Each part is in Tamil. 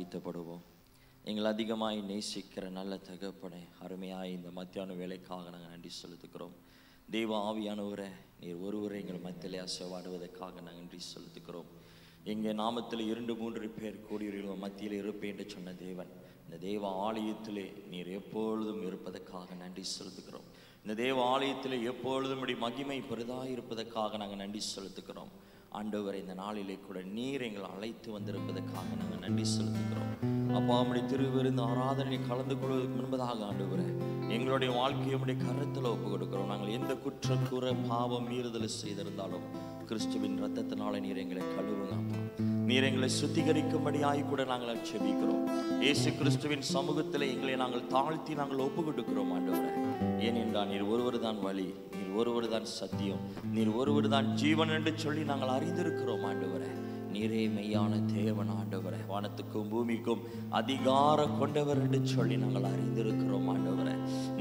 ஆயத்தப்படுவோம். எங்கள் அதிகமாய் நேசிக்கிற நல்ல தகப்பனே, அருமையாய் இந்த மத்தியான வேலைக்காக நாங்கள் நன்றி செலுத்துகிறோம். தெய்வ ஆவியானவரே, நீர் ஒருவரை எங்கள் மத்தியிலே அசைவாடுவதற்காக நாங்கள் நன்றி செலுத்துகிறோம். எங்கள் நாமத்தில் 2-3 பேர் கூடியவர்கள் மத்தியில் இருப்பேன் என்று சொன்ன தேவன், இந்த தேவ ஆலயத்திலே நீர் எப்பொழுதும் இருப்பதற்காக நன்றி செலுத்துகிறோம். இந்த தேவ ஆலயத்திலே எப்பொழுதும் மகிமை பெரிதாயிருப்பதற்காக நாங்கள் நன்றி செலுத்துகிறோம். ஆண்டவரை இந்த நாளிலே கூட நீர் எங்களை அழைத்து வந்திருப்பதற்காக நாங்கள் நன்றி செலுத்துகிறோம். அப்பா, நம்முடைய திருவிருந்து ஆராதனை கலந்து கொள்வதற்கு முன்பதாக ஆண்டவரை எங்களுடைய வாழ்க்கையை நம்முடைய கருத்தில் ஒப்பு கொடுக்கிறோம். நாங்கள் எந்த குற்றக்கூற பாவம் மீறுதல் செய்திருந்தாலும் கிறிஸ்துவின் இரத்தத்தினால நீர் எங்களை கழுவுங்க. நீர் எங்களை சுத்திகரிக்கும்படியாய் கூட நாங்கள் செபிக்கிறோம். இயேசு கிறிஸ்துவின் சமூகத்தில் எங்களை நாங்கள் தாழ்த்தி நாங்கள் ஒப்பு கொடுக்கிறோம் ஆண்டவரை. ஏனென்றால் நீர் ஒருவர் தான் வழி, நீர் ஒருவர் தான் சத்தியம், நீர் ஒருவர் தான் ஜீவன் என்று சொல்லி நாங்கள் அறிந்திருக்கிறோம் ஆண்டவரை. நீரே மெய்யான தேவன் ஆண்டவரை, வானத்துக்கும் பூமிக்கும் அதிகாரம் கொண்டவர் என்று சொல்லி நாங்கள் அறிந்திருக்கிறோம் ஆண்டவரை.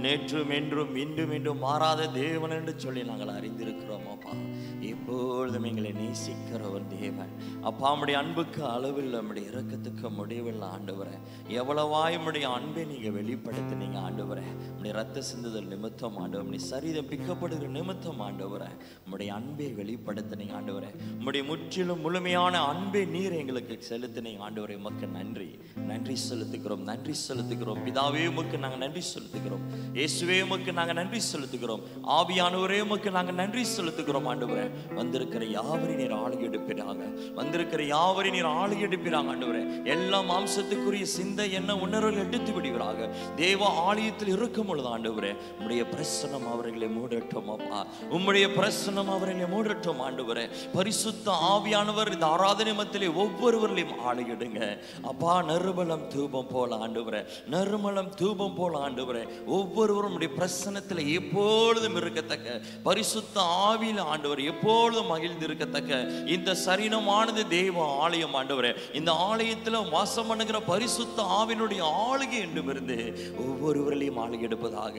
நேற்றும் என்றும் இன்றும் என்றும் மாறாத தேவன் என்று சொல்லி நாங்கள் அறிந்திருக்கிறோம். அப்பா, எப்பொழுதும் எங்களை நேசிக்கிறவர் தேவன். அப்பா, நம்முடைய அன்புக்கு அளவில், நம்முடைய இரக்கத்துக்கு முடிவில்லை ஆண்டவரை. எவ்வளவாய் நம்முடைய அன்பை நீங்க வெளிப்படுத்தினீங்க ஆண்டவரை. நம்முடைய ரத்த சிந்துதல் நிமித்தம் ஆண்டவர், நம்முடைய சரீரம் பிக்கப்படுகிற நிமித்தம் ஆண்டவரை, நம்முடைய அன்பை வெளிப்படுத்தினீங்க ஆண்டவரை. நம்முடைய முற்றிலும் முழுமையான அன்பை நீர் எங்களுக்கு செலுத்தினீங்க ஆண்டவரே. உமக்கு நன்றி, நன்றி செலுத்துகிறோம், நன்றி செலுத்துகிறோம். பிதாவே, உமக்கு நாங்கள் நன்றி செலுத்துகிறோம். இயேசுவே, உமக்கு நாங்கள் நன்றி செலுத்துகிறோம். ஆவியானவரே, உமக்கு நாங்கள் நன்றி செலுத்துகிறோம் ஆண்டவரே. வந்திருக்கிற யாவரையும் நீர் ஆளுகை எடுப்பிறாங்க, வந்திருக்கிற யாவரையும் நீர் ஆளுகை எடுப்பிறாங்க ஆண்டவரே. எல்லா மாம்சத்துக்குரிய சிந்தை என்ன உணர்வுகள் எடுத்து விடுகிறாங்க. தேவ ஆலயத்தில் இருக்கும் பொழுது ஆண்டவரே, உம்முடைய பிரசன்னம் அவர்களை மூடட்டும் அப்பா, உம்முடைய பிரசன்னம் அவர்களை மூடட்டும் ஆண்டவரே. பரிசுத்த ஆவியானவர் இந்த ஆராதனை மத்தியிலே ஒவ்வொருவர்களையும் ஆளுகிடுங்க அப்பா. நறுமலம் தூபம் போல ஆண்டவரே, நறுமலம் தூபம் போல ஆண்டவரே, ஒவ்வொருவரும் உம்முடைய பிரசன்னத்தில் எப்பொழுதும் இருக்கத்தக்க, பரிசுத்த ஆவியில் ஆண்டவர் எப்பொழுதும் மகிழ்ந்து இருக்கத்தக்க இந்த சரீரமானது தேவ ஆலயம் ஆண்டவரே. இந்த ஆலயத்தில் வாசம் பண்ணுகிற பரிசுத்த ஆவியினுடைய ஆளுகை என்றும் இருந்து ஒவ்வொருவர்களையும் ஆளுகை எடுப்பதாக,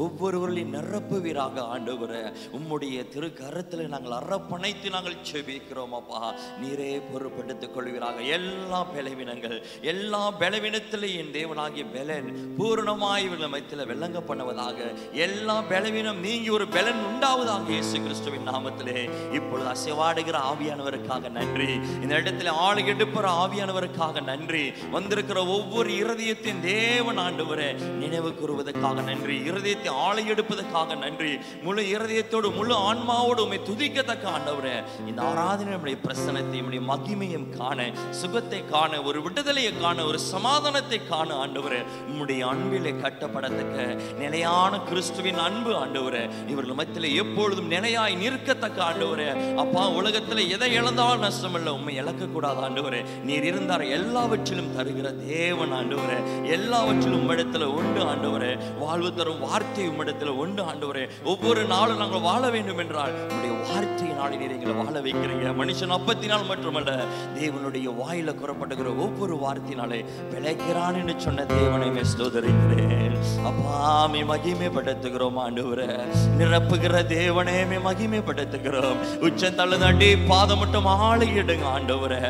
ஒவ்வொருவர்களையும் நிரப்புவீராக ஆண்டவரே. உம்முடைய திருக்கரத்தில் நாங்கள் அரப்பணைத்து நாங்கள் செபிக்கிறோம் அப்பா. நீரே பொறுப்பெடுத்துக் கொள்வீராக. எல்லா பலவீனங்கள், எல்லா பலவீனத்திலும் என் தேவனாகிய பலன் பூர்ணமாய் மத்தியில் வெள்ளங்க பண்ணுவதாக. எல்லா பலவீனம் நீங்கி ஒரு பலன் உண்டாவதாக இயேசு கிறிஸ்துவின் நாமத்திலே. இப்பொழுது அசைவாடுகிற ஆவியானவருக்காக நன்றி. இந்த இடத்துல ஆளுகை எடுக்கிற ஆவியானவருக்காக நன்றி. வந்திருக்கிற ஒவ்வொரு இருதயத்தின் தேவன் ஆண்டவரே நினைவு கூறுவதற்காக நன்றி. இருதயத்தை ஆளுகை எடுப்பதற்காக நன்றி. முழு இருதயத்தோடு முழு ஆன்மாவோடு உம்மை துதிக்கத்தக்க ஆண்டவரே, இந்த ஆராதனை நம்முடைய பிரசன்னத்தை, நம்முடைய மகிமையும் காண, சுகத்தை காண, ஒரு விடுதலையை காண, ஒரு சமாதானத்தை காண ஆண்டவரே. உம்முடைய அன்பிலே கட்டப்படத்தக்க நிலையான கிறிஸ்துவின் அன்பு ஆண்டவரே இவர்கள் மத்தியிலே எப்பொழுதும் நிலையாய் நிற்கத்தக்க ஆண்டவரே. அப்பா, உலகத்தில் எதை இழந்தாலும் நஷ்டமில்லை, உண்மை இழக்க கூடாது ஆண்டவரே. நீர் இருந்தார் எல்லாவற்றிலும் தருகிற தேவன் ஆண்டவரே. எல்லாவற்றிலும் உம்மிடத்தில் உண்டு ஆண்டவரே. வாழ்வு தரும் வார்த்தை உம்மிடத்தில் உண்டு ஆண்டவரே. ஒவ்வொரு நாளும் நாங்கள் வாழ வேண்டும் என்றால் உம்முடைய வார்த்தையினாலே நீர் எங்களை வாழ வைக்கிறீங்க. மனுஷன் அப்பத்தினால் மட்டுமல்ல, தேவனுடைய வாயில கூறப்படுகிற ஒவ்வொரு வார்த்தையினாலே பிழைக்கிறான் என்று சொன்ன தேவனை ஸ்தோத்திரிக்கிறேன் அப்பா. மே மகிமைப்படுத்துகிறோம் ஆண்டவரே. நிரப்புகிற தேவனே மே மகிமைப்படுத்துகிறோம். உச்சத்தள்ள தாண்டி பாதம் மட்டும் ஆளுகிடுங்க ஆண்டவரே.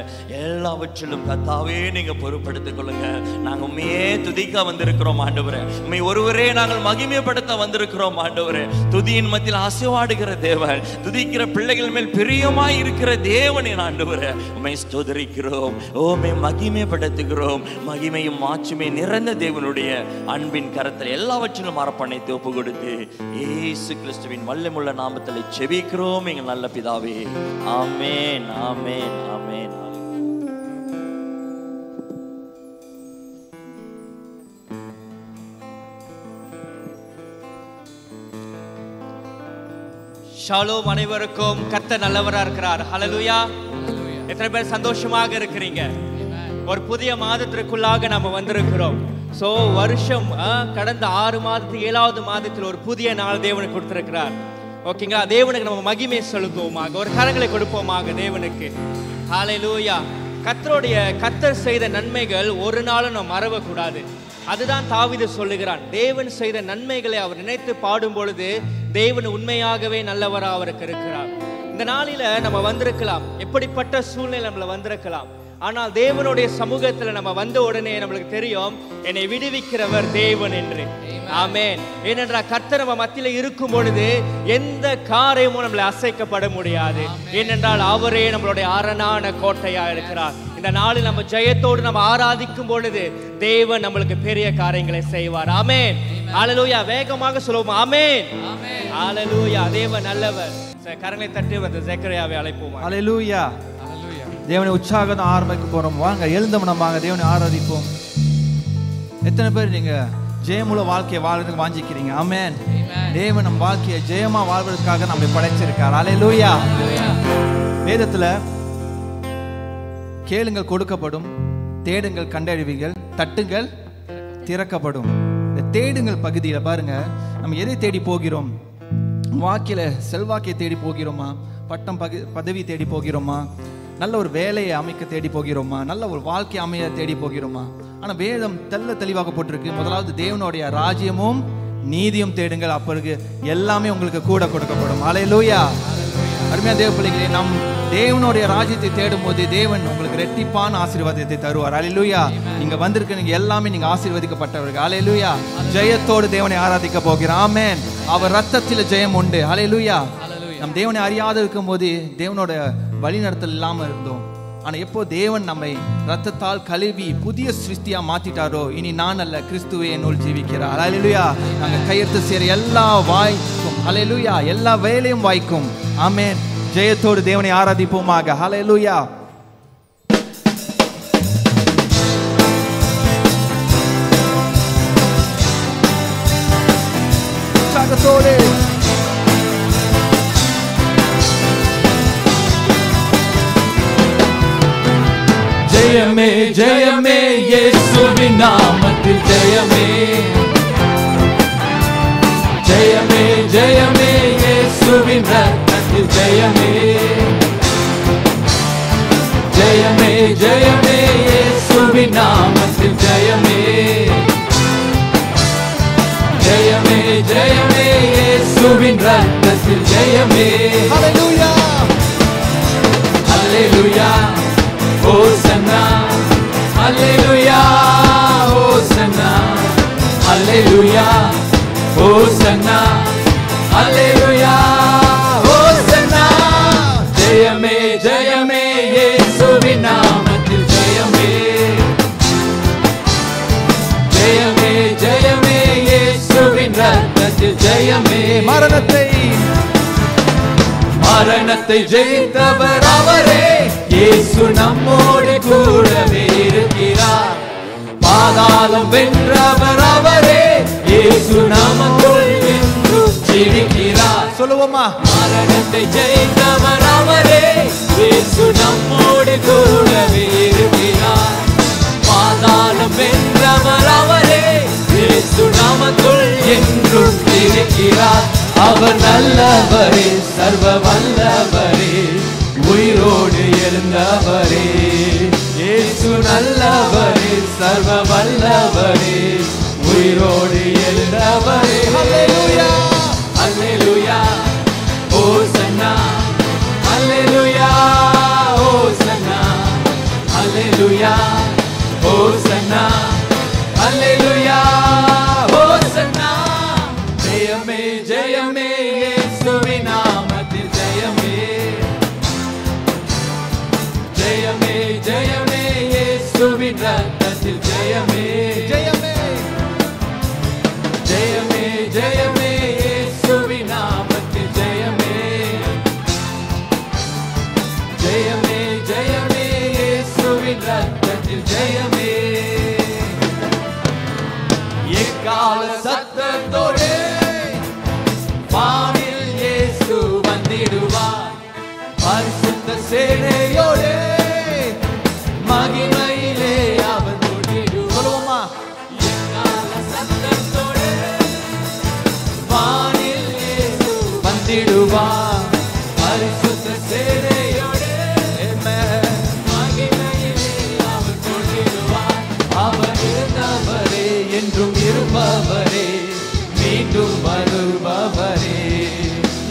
எல்லாவற்றிலும் கர்த்தாவே நீங்க பொறுப்படுத்திக் கொள்ளுங்க. நாங்க உண்மையே துதிக்க வந்திருக்கிறோம் ஆண்டவரே. உண்மை ஒருவரே நாங்கள் மகிமைப்படுத்த வந்திருக்கிறோம் ஆண்டவரே. துதியின் மத்தியில் அசைவாடுகிற தேவன், துதிக்கிற பிள்ளைகள் மேல் பிரியமாய் இருக்கிற தேவனே ஆண்டவரே, உம்மை ஸ்தோத்திரிக்கிறோம். ஓமே மகிமைப்படுத்துகிறோம். மகிமையும் மாட்சிமை நிறைந்த தேவனுடைய அன்பின் கரத்தில் எல்லாவற்றிலும் அரப்பணைத்து ஒப்பு கொடுத்து இயேசு கிறிஸ்துவின் வல்லமுள்ள நாமத்தில் செபிக்கிறோம் எங்கள் நல்ல பிதாவே. ஆமென், ஆமென், ஆமென். ஷாலோம். அனைவருக்கும் கர்த்தர் நல்லவரா இருக்கிறார். ஹல்லேலூயா. எத்தனை பேர் சந்தோஷமாக இருக்கிறீங்க? ஒரு புதிய மாதத்திற்குள்ளாக நம்ம வந்திருக்கிறோம். ஸோ வருஷம் கடந்த 6 மாதத்துக்கு 7வது மாதத்தில் ஒரு புதிய நாள் தேவனுக்கு கொடுத்திருக்கிறார். ஓகேங்களா? தேவனுக்கு நம்ம மகிமை செலுத்துவோமாக, ஒரு கரங்களை கொடுப்போமாக தேவனுக்கு. ஹல்லேலூயா. கர்த்தர் செய்த நன்மைகள் ஒரு நாளும் நம்ம மறவக்கூடாது. அதுதான் தாவீது சொல்லுகிறான். தேவன் செய்த நன்மைகளை அவர் நினைத்து பாடும் பொழுது தேவன் உண்மையாகவே நல்லவராக அவருக்கு இருக்கிறார். இந்த நாளில நம்ம வந்திருக்கலாம், எப்படிப்பட்ட சூழ்நிலை நம்மள வந்திருக்கலாம். ஆனால் தேவனுடைய சமூகத்துல நம்ம வந்த உடனே நம்மளுக்கு தெரியும் என்னை விடுவிக்கிறவர் தேவன் என்று. ஆமென். ஏனென்றால் கர்த்தர் நம்ம மத்தியில இருக்கும் பொழுது எந்த காரியமும் நம்மளை அசைக்கப்பட முடியாது. ஏனென்றால் அவரே நம்மளுடைய அரணான கோட்டையா இருக்கிறார். இந்த நாளில் நம்ம ஜெயத்தோடு நம்ம ஆராதிக்கும் பொழுது தேவன் நம்மளுக்கு பெரிய காரியங்களை செய்வார். ஆமென். ஹalleluya. வேகமாக சொல்லுவோம். ஆமென். ஹalleluya. தேவன் நல்லவர். கரங்களை தட்டி வந்து ஜெக்கரியாவை அழைப்போம். ஹalleluya. தேவனை உற்சாகத்தை ஆரம்பிக்க போறோம். வாங்க எழுந்தோம், நம்ம தேவனை ஆராதிப்போம். எத்தனை பேர் நீங்க ஜெயமுள்ள வாழ்க்கையை வாழ்றதுக்கு வாஞ்சிக்கிறீங்க? ஆமென். தேவன் நம்ம வாழ்க்கையை ஜெயமா வாழ்வதற்காக நம்மை படைச்சிருக்கார். ஹalleluya. வேதத்துல கேளுங்கள் கொடுக்கப்படும், தேடுங்கள் கண்டறிவீர்கள், தட்டுங்கள் திறக்கப்படும். இந்த தேடுங்கள் பகுதியில பாருங்க, நம்ம எதை தேடி போகிறோம்? வாழ்க்கையில செல்வாக்கியை தேடி போகிறோமா? பட்டம் பதவி தேடி போகிறோமா? நல்ல ஒரு வேலையை அமைக்க தேடி போகிறோமா? நல்ல ஒரு வாழ்க்கை அமைய தேடி போகிறோமா? ஆனா வேதம் தெளிவாக போட்டிருக்கு, முதலாவது தேவனுடைய ராஜ்யமும் நீதியும் தேடுங்கள், அப்பொழுது எல்லாமே உங்களுக்கு கூட கொடுக்கப்படும். ஹல்லேலூயா. அருமையான தேவ பிள்ளைகளே, நம் தேவனுடைய ராஜ்யத்தை தேடும் போது தேவன் உங்களுக்கு ரெட்டிப்பான ஆசீர்வாதத்தை தருவார். ஹல்லேலூயா. நீங்க வந்திருக்க நீங்க எல்லாமே நீங்க ஆசீர்வதிக்கப்பட்டவர்கள். ஹல்லேலூயா. ஜெயத்தோடு தேவனை ஆராதிக்க போகிறோம். ஆமென். அவர் ரத்தத்தில் ஜெயம் உண்டு. ஹல்லேலூயா. நம் தேவனை அறியாத இருக்கும் போது தேவனோட வழிநடத்தல் இல்லாம இருந்தோம். ஆனா எப்போ தேவன் நம்மை ரத்தத்தால் கழுவி புதிய சிருஷ்டியா மாத்திட்டாரோ, இனி நான் அல்ல கிறிஸ்துவே என்னுள் ஜீவிக்கிறார். ஹல்லேலூயா. நாங்க கையெழுத்து சேர எல்லா வாய்க்கும், ஹல்லேலூயா, எல்லா வேலையும் வாய்க்கும். ஆமென். ஜெயத்தோடு தேவனை ஆராதிப்போமாக. ஹல்லேலூயா. உற்சாகத்தோடு ஜெயமே ஜெயமே இயேசுவின் நாமத்தில் ஜெயமே. ஜெயமே ஜெயமே இயேசுவின் ரத்தத்தில் ஜெயமே. ஜெயமே ஜெயமே இயேசுவின் நாமத்தில் ஜெயமே. ஜெயமே ஜெயமே இயேசுவின் ரத்தத்தில் ஜெயமே. ஹல்லேலூயா. ஹல்லேலூயா. Hosanna, Hallelujah, Hosanna, Hallelujah, Hosanna, Hallelujah, Hosanna. Jayame, Jayame, Yesuvin naamathil Jayame. Jayame, Jayame, Yesuvin rathathil Jayame. மரணத்தை ஜெயித்தவர் அவரே, இயேசு நம்மோடு கூடவே இருக்கிறார். பாதாளம் வென்றவர் அவரே, இயேசு நமக்குள் என்றும் ஜீவிக்கிறார். சொல்லுவோமா? மரணத்தை ஜெயித்தவர் அவரே, இயேசு நம்மோடு கூடவே இருக்கிறார். பாதாளம் வென்றவர் அவரே, இயேசு நமக்குள் என்றும் இருக்கிறார். அவர் நல்லவரே, சர்வ வல்லவரே, உயிரோடு எழுந்தவரே. இயேசு நல்லவரே, சர்வ வல்லவரே, உயிரோடு எழுந்தவரே. ஹல்லேலூயா, ஹல்லேலூயா, ஹோசன்னா, ஹல்லேலூயா, ஹோசன்னா, ஹல்லேலூயா, ஹோசன்னா, ஹல்லேலூயா, ஹோசன்னா. ஜெயமே ஜெயமே இயேசுவின் நாமத்தில் ஜெயமே. ஜெயமே ஜெயமே இயேசுவின் ரத்தத்தில் ஜெயமே. ஜெயமே ஜெயமே ஜெயமே இயேசுவின் நாமத்தில் ஜெயமே. ஜெயமே ஜெயமே இயேசுவின் ரத்தத்தில் ஜெயமே. எக்கால சத்தத்தோடு வானில் இயேசு வந்திடுவார். பரிசுத்த சேனையோடு மகிமையிலே அவர் தொட்டிடுவார். எக்கால சத்தத்தோடு வானில் இயேசு வந்திடுவார். பரிசுத்த சேனையோடு மகிமையிலே அவர் தொட்டிடுவார். அவர் இருந்தவரே, என்றும் இருப்பவரே, மீண்டும் வருபவரே.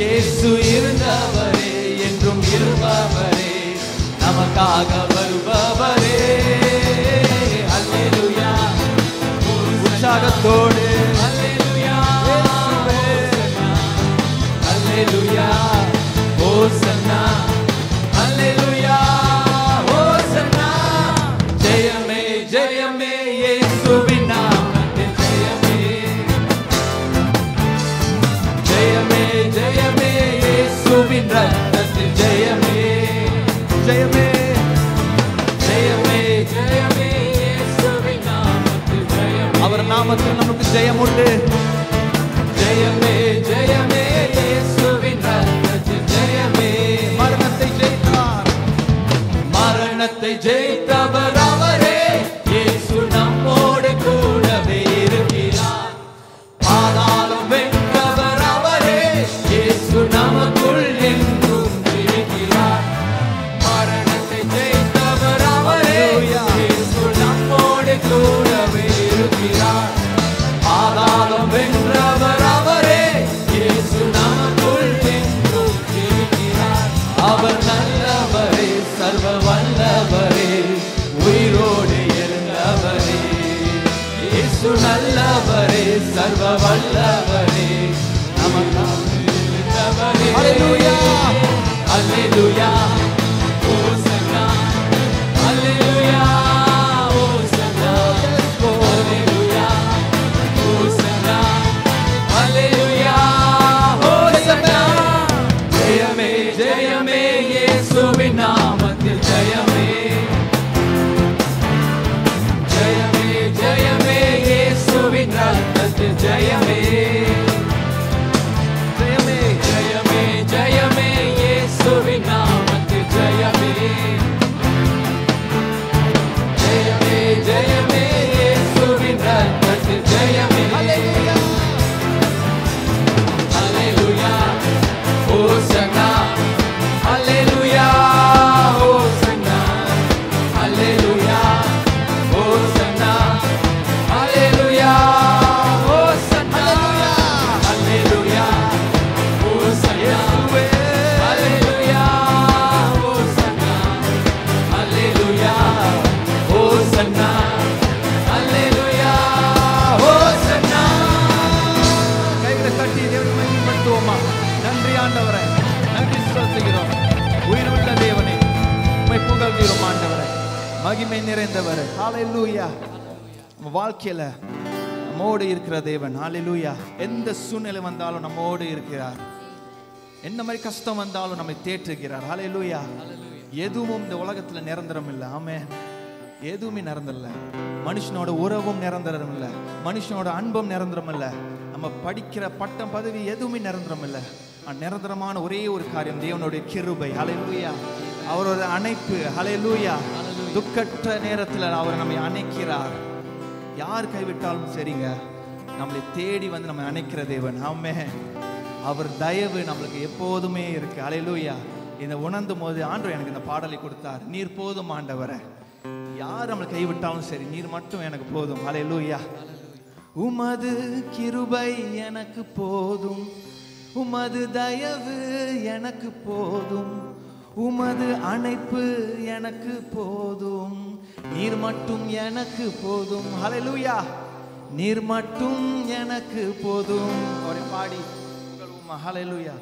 இயேசு இருந்தவரே, என்றும் இருப்பவரே, நமக்காக வருபவரே. நாமத்தோடு அல்லேலூயா அல்லேலூயா ஹோசன்னா அல்லேலூயா ஹோசன்னா ஜெயமே ஜெயமே இயேசுவின் நாமத்தில் ஜெயமே ஜெயமே ஜெயமே இயேசுவின் ரத்தத்தில் ஜெயமே ஜெயமே ஜெயமே ஜெயமே இயேசுவின் நாமத்தில் ஜெயமே அவர் நாமத்தில் நமக்கு ஜெயம் உண்டு. ஜெயமே ஜெயமே இயேசுவின் ரத்தத்தில் ஜெயமே மரணத்தை ஜெயித்தார், மரணத்தை ஜெயித்தவர் அவரே இயேசு நம்மோடு கூடவே இருக்கிறார். பாதாளம் வென்றவர் அவரே இயேசு நமக்குள் என்றும் இருக்கிறார். மரணத்தை ஜெயித்தவர் அவரே இயேசு நம்மோடு கூடவே இருக்கிறார். பாதாளம் வென்றவர் அவரே இயேசு நமக்குள் என்றும் இருக்கிறார். அவர் நல்லவரே சர்வ வல்லவரே உயிரோடு எழுந்தவரே இயேசு நல்லவரே சர்வ வல்லவரே நமக்காக இருந்தவரே. அல்லேலூயா அல்லேலூயா ஹோசன்னா அல்லேலூயா ஹோசன்னா அல்லேலூயா ஹோசன்னா அல்லேலூயா ஹோசன்னா ஜெயமே ஜெயமே இயேசுவின் நாமத்தில் ஜெயமே ஜெயமே ஜெயமே இயேசுவின் ரத்தத்தில் ஜெயமே ஜெயமே ஜெயமே ஜெயமே இயேசுவின் நாமத்தில் ஜெயமே ஜெயமே ஜெயமே இயேசுவின் ரத்தத்தில் ஜெயமே அல்லேலூயா அல்லேலூயா ஹோசன்னா அல்லேலூயா ஹோசன்னா அல்லேலூயா ஹோசன்னா அல்லேலூயா ஹோசன்னா அல்லேலூயா ஹோசன்னா அல்லேலூயா ஹோசன்னா அல்லேலூயா ஹோசன்னா அல்லேலூயா ஹோசன்னா கைகளை தட்டி தேவனை மகிமைப்படுத்துவோமா? நன்றி ஆண்டவரே, நன்றி செலுத்துகிறோம். உயிருள்ள தேவனே, உம்மை புகழ்கிறோம் ஆண்டவரே, மகிமை நிறைந்தவரே. ஹalleluya. நம்ம வாழ்க்கையில நம்மோடு இருக்கிற தேவன். ஹalleluya. எந்த சூழ்நிலை வந்தாலும் நம்மோடு இருக்கிறார். என்ன மாதிரி கஷ்டம் வந்தாலும் நம்மை தேற்றுகிறார். ஹalleluya. எதுவும் இந்த உலகத்துல நிரந்தரம் இல்லை. ஆமென். எதுவுமே நிரந்தரம் இல்லை. மனுஷனோட உறவும் நிரந்தரம் இல்லை, மனுஷனோட அன்பும் நிரந்தரம் இல்லை, நம்ம படிக்கிற பட்டம் பதவி எதுவுமே நிரந்தரம் இல்லை. நிரந்தரமான ஒரே ஒரு காரியம் தேவனுடைய கிருபை. ஹalleluya. அவரோட அணைப்பு. ஹalleluya. துக்கற்ற நேரத்தில் அவர் நம்மை அணைக்கிறார். யார் கைவிட்டாலும் சரிங்க, நம்மளை தேடி வந்து நம்மை அணைக்கிற தேவன். ஆமென். அவர் தயவு நம்மளுக்கு எப்போதுமே இருக்கு. ஹalleluya. இதை உணர்ந்தும் போது ஆண்டவர் எனக்கு இந்த பாடலை கொடுத்தார். நீர் போதும் ஆண்டவரே, யார் நம்மளை கைவிட்டாலும் சரி, நீர் மட்டும் எனக்கு போதும். ஹalleluya. உமது கிருபை எனக்கு போதும், உமது தயவு எனக்கு போதும், உமது அணைப்பு எனக்கு போதும், நீர் மட்டும் எனக்கு போதும். ஹalleluya. நீர் மட்டும் எனக்கு போதும். அவரை பாடி புகழுவோமா? ஹalleluya.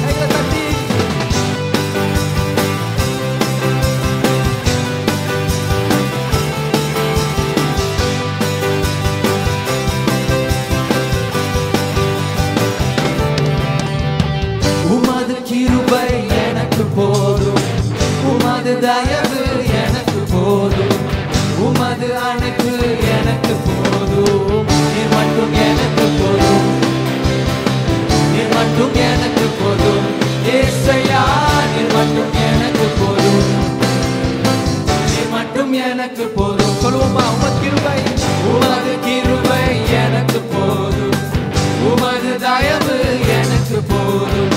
கைகளை தட்டி உமது கிருபை எனக்கு போதும், உமது தயவு எனக்கு போதும், உமது அணைப்பு எனக்கு போதும், நீர் மட்டும் எனக்கு போதும், நீர் மட்டும் எனக்கு போதும், ஏசையா நீர் மட்டும் எனக்கு போதும், நீர் மட்டும் எனக்கு போதும். சொல்லுவோமா? உமது கிருபை, உமது கிருபை எனக்கு போதும், உமது தயவு எனக்கு போதும்,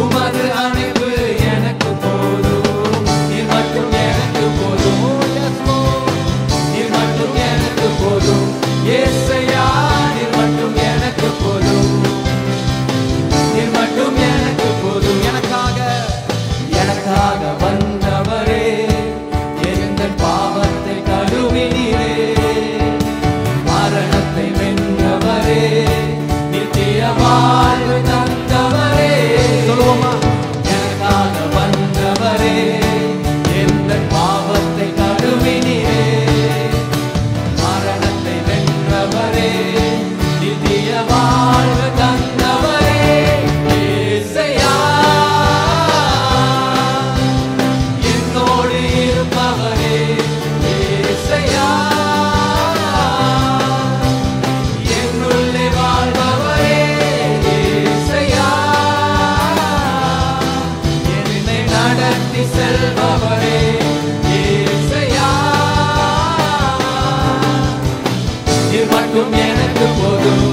உமது அணைப்பு எனக்கு போதும், நீர் மட்டும் எனக்கு போதும், நீர் மட்டும் எனக்கு போதும், ஏசையா நீர் மட்டும் எனக்கு போதும், நடத்தி செல்பவரே இயேசையா, நீர் மட்டும் எனக்கு போதும்,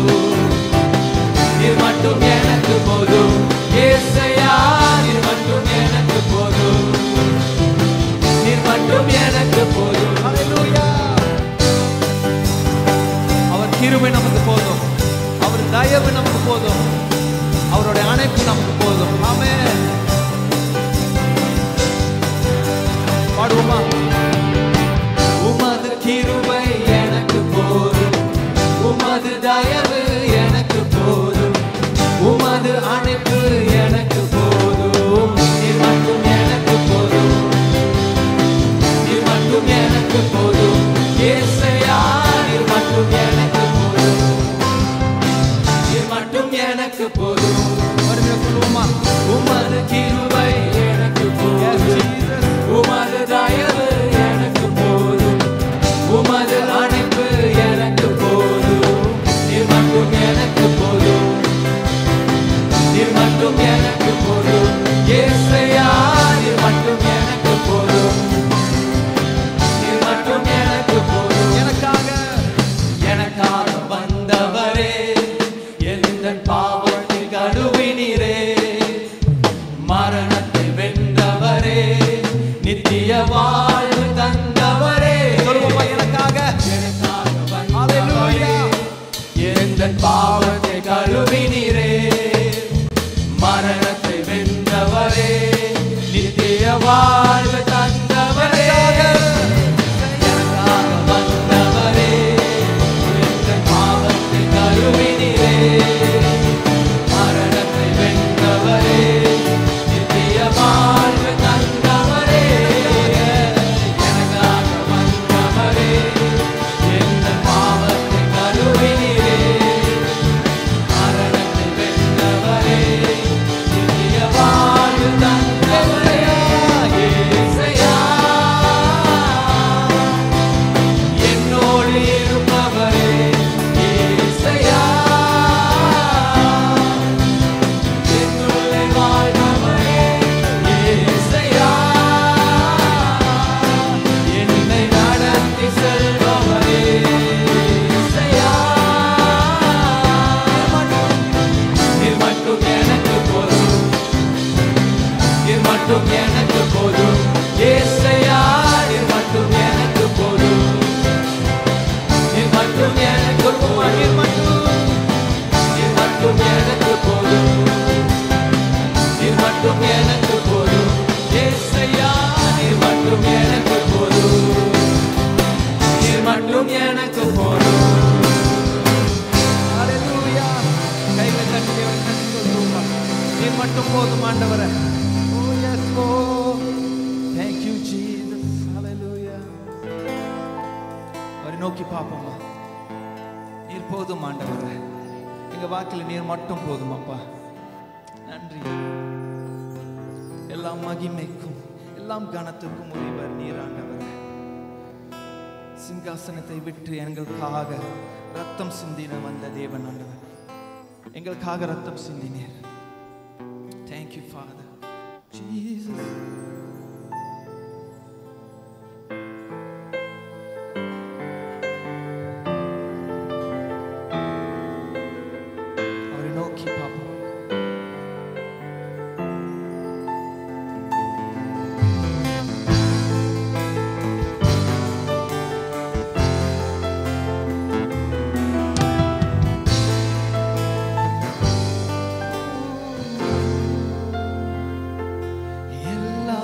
நீர் மட்டும் எனக்கு போதும் இயேசையா, நீர் மட்டும் எனக்கு போதும், நீர் மட்டும் எனக்கு போதும். ஹல்லேலூயா. அவர் கிருபை நமக்கு போதும், அவர் தயவு நமக்கு போதும், அவருடைய அணைப்பு நமக்கு போதும். ஆமென். பாடுவோமா? உமது கிருபை எனக்கு போதும், உமது தயவு எனக்கு போதும், உமது அணைப்பு எனக்கு போதும், நீர் மட்டும் எனக்கு போதும், நீர் மட்டும் எனக்கு போதும் இயேசையா, நீர் மட்டும் எனக்கு போதும், நீர் மட்டும் எனக்கு போதும். மறுபடியும் சொல்லுவோமா? உமது கிருபை எனக்கு போதும், உமது தயவு எனக்கு போதும், உமது அணைப்பு எனக்கு போதும், நீர் மட்டும் எனக்கு போதும், நீர் மட்டும் எனக்கு போதும் இயேசையா, நீர் மட்டும் எனக்கு போதும், நீர் மட்டும் எனக்கு போதும். எனக்காக வந்தவரே, எந்தன் பாவத்தை கழுவினீரே, மரணத்தை வென்றவரே, நித்திய வாழ்வு தந்தவரே. சொல்லுவோமா? எனக்காக வந்தவரே, எந்தன் பாவத்தை கழுவினீரே, மரணத்தை வென்றவரே, நித்திய வாழ்வு தந்தவரே. எனக்காக வந்தவரே, எந்தன் பாவத்தை கழுவினீரே, மரணத்தை வென்றவரே, நித்திய வாழ்வு தந்தவரே. எனக்காக வந்தவரே, எந்தன் பாவத்தை கழுவினீரே, மரணத்தை வென்றவரே, நித்திய வாழ்வு தந்தவரே. இயேசையா, என்னோடு இருப்பவரே இயேசையா, என்னுள்ளே வாழ்பவரே இயேசையா, என்னை நடத்தி செல்பவரே இயேசையா, நீர் மட்டும் எனக்கு போதும், நீர் மட்டும் எனக்கு போதும் இயேசையா, நீர் மட்டும் எனக்கு போதும், நீர் மட்டும் எனக்கு போதும், நீர் மட்டும் எனக்கு போதும், நீர் மட்டும் எனக்கு போதும் இயேசையா, நீர் மட்டும் எனக்கு போதும், நீர் மட்டும் எனக்கு போதும். ஹல்லேலூயா. கைகளை தட்டி தேவனை நன்றி சொல்லுவோமா? நீர் மட்டும் போதும் ஆண்டவரே. Oh yes Lord. Thank you Jesus. Hallelujah. அவரை நோக்கி பார்ப்போமா? நீர் போதும் ஆண்டவரே, எங்க வாக்கில் நீர் மட்டும் போதும் அப்பா. நன்றி. எல்லாம் மகிமைக்கும் எல்லாம் கனத்துக்கும் உரியவர் நீர் ஆண்டவரே. சிங்காசனத்தை விட்டு எங்களுக்காக ரத்தம் சிந்தின வந்த தேவன் ஆண்டவர், எங்களுக்காக ரத்தம் சிந்தினீர். Thank you Father Jesus. அவரை நோக்கி பார்ப்போம். எல்லா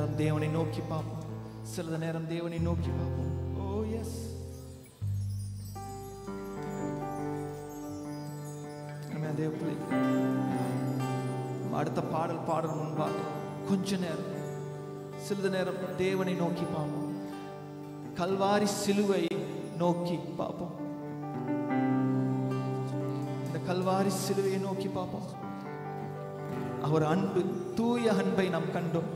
நேரம் தேவனை நோக்கி பார்ப்போம். சிறிது நேரம் தேவனை நோக்கி பார்ப்போம். ஓ எஸ், தேவ பிள்ளைகளே, அடுத்த பாடல் பாடல் முன்பாக கொஞ்ச நேரம் சிறிது நேரம் தேவனை நோக்கி பார்ப்போம். கல்வாரி சிலுவை நோக்கி பார்ப்போம். இந்த கல்வாரி சிலுவையை நோக்கி பார்ப்போம். அவர் அன்பு, தூய அன்பை நாம் கண்டோம்.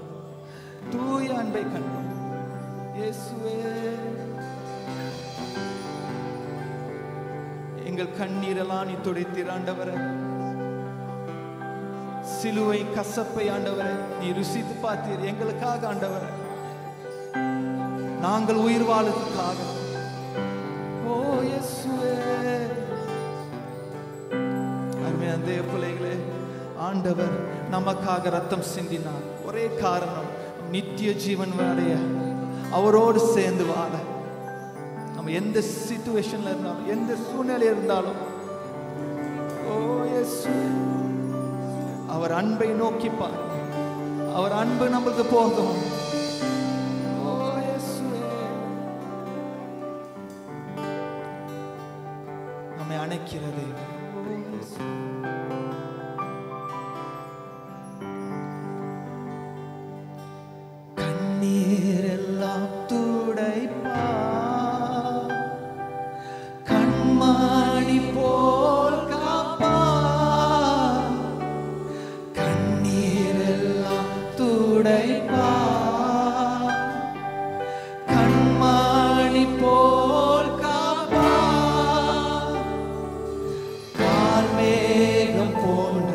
தூய அன்பை கண்டோம். இயேசுவே, எங்கள் கண்ணீரெல்லாம் நீ துடைத்தீர் ஆண்டவரே. சிலுவை கசப்பை ஆண்டவரே நீ ருசித்து பார்த்தீர் எங்களுக்காக ஆண்டவரே, நாங்கள் உயிர் வாழுவதற்காக. ஓ இயேசுவே, அருமையான தேவ பிள்ளைகளே, ஆண்டவர் நமக்காக ரத்தம் சிந்தினார். ஒரே காரணம், நித்திய ஜீவன் அடைய, அவரோடு சேர்ந்து வாழ. நம்ம எந்த சிச்சுவேஷன்ல இருந்தாலும், எந்த சூழ்நிலை இருந்தாலும், ஓ இயேசுவே, அவர் அன்பை நோக்கி பார். அவர் அன்பு நமக்கு போதும். ஓ இயேசுவே, நம்மை அணைக்கிறது. கண்ணீர் எல்லாம் துடைப்பா, கண்மணி போல் காப்பா. கண்ணீர் எல்லாம் துடைப்பா, கண்மணி போல் காப்பா. கார்மேகம் போன்ற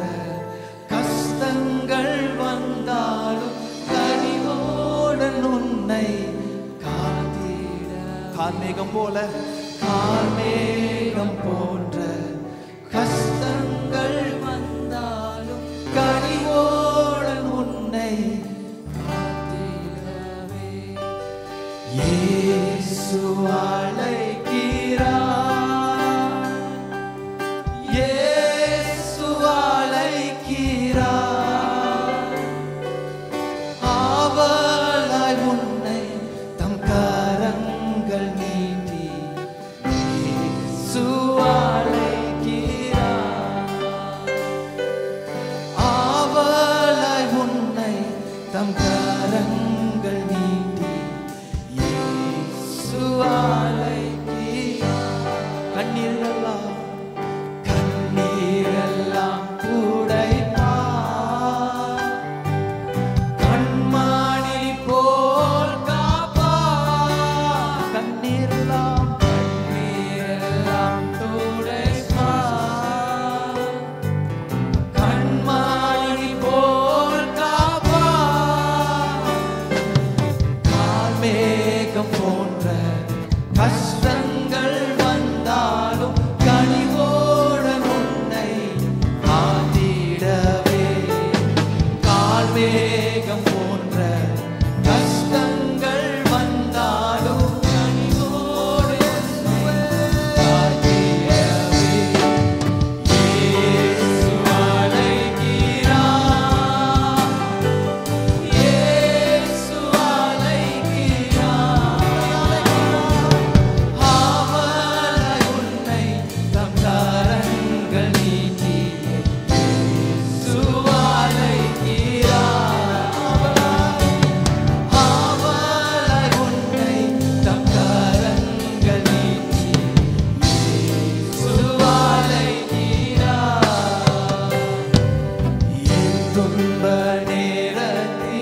கஷ்டங்கள் வந்தாலும் கனிவோடன் உன்னை காத்திட. கார்மேகம் போல, கார்மேகம் போன்ற கஷ்டங்கள் வந்தாலும் கனிவோடன் உன்னை காத்திடவே இயேசு அழைக்கிறார். இயேசு அழைக்கிறார். ஆவலாய் உன்னை தம் கரங்கள் நீட்டி இயேசு அழைக்கிறார். ஆவலாய் உன்னை தம் கரங்கள் நீட்டி இயேசு அழைக்கிறார். கண்ணீரெல்லாம், கண்ணீரெல்லாம் துடைப்பார். கண்மணி போல் காப்பார். கண்ணீரெல்லாம், கண்ணீரெல்லாம் துடைப்பார். கண்மணி போல் காப்பார். கார்மேகம் போன்ற கஷ்டங்கள் வந்தாலும் கனிவோடன் உன்னை காத்திடவே. கார்மேகம் போன்ற கஷ்டங்கள் வந்தாலும் கனிவோடன் உன்னை காத்திடவே இயேசு அழைக்கிறார். இயேசு அழைக்கிறார். ஆவலாய் உன்னை தம் கரங்கள் நீட்டி இயேசு அழைக்கிறார். ஆவலாய் உன்னை தம் கரங்கள் நீட்டி இயேசு அழைக்கிறார். என் துன்ப நேரத்திலும்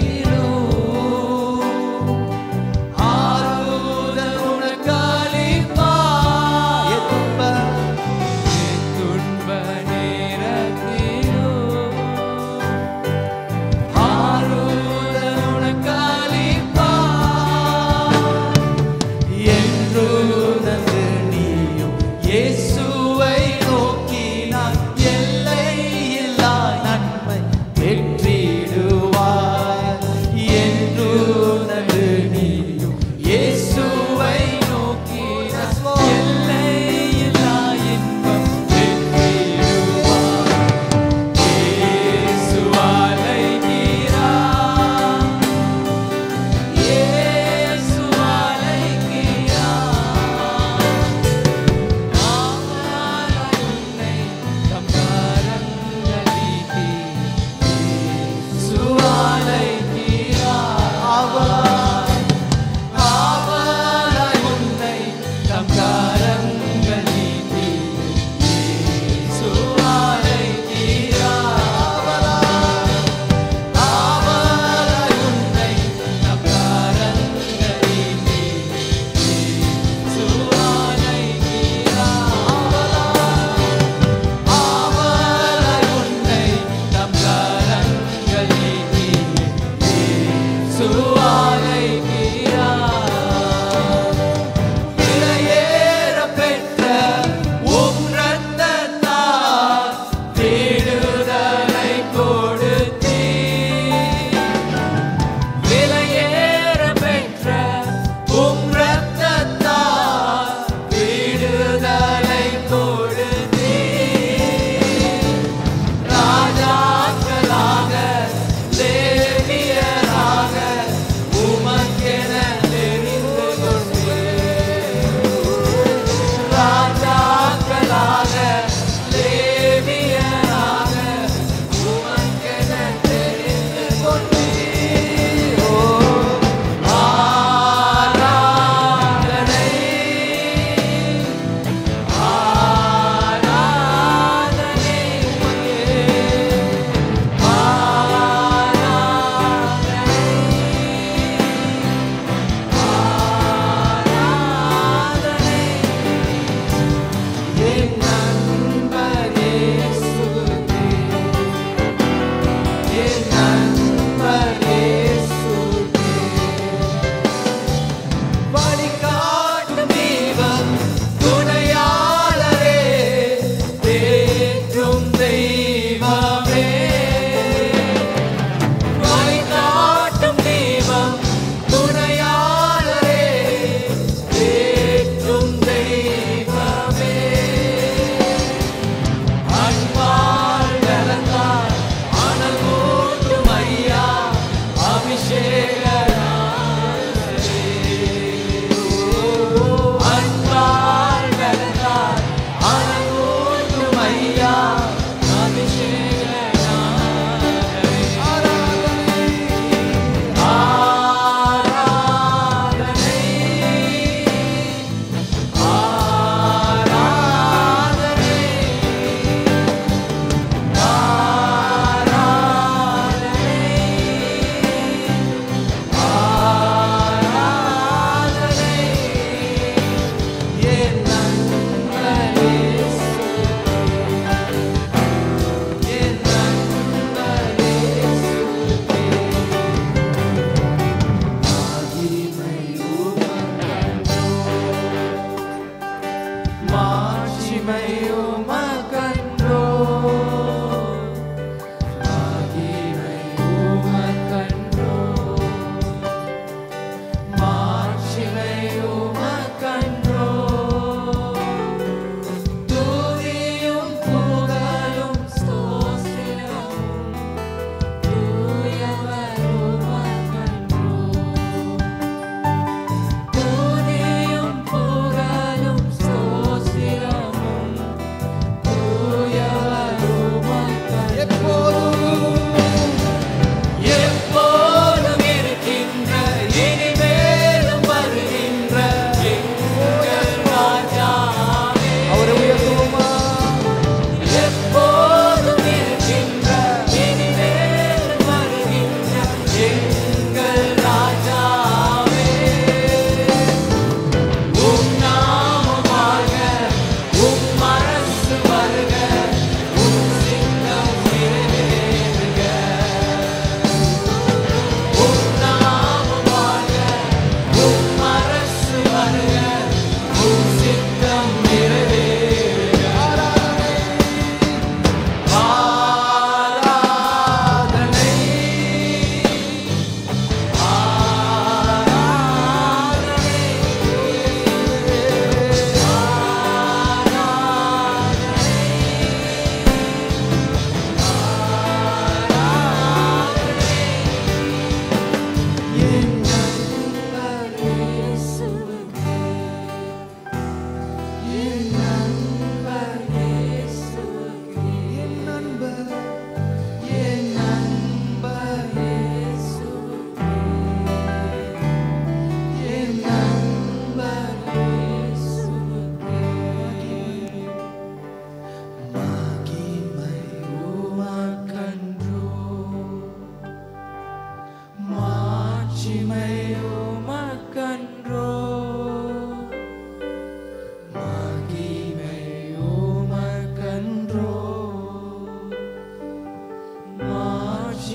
ஆறுதல் உனக்கு அளிப்பார். என் துன்ப நேரத்திலும் ஆறுதல் உனக்கு அளிப்பார். என்றுணர்ந்து நீயும் இயேசுவை நோக்கினாய், எல்லையில்லா நன்மை பெற்றிடுவாய்.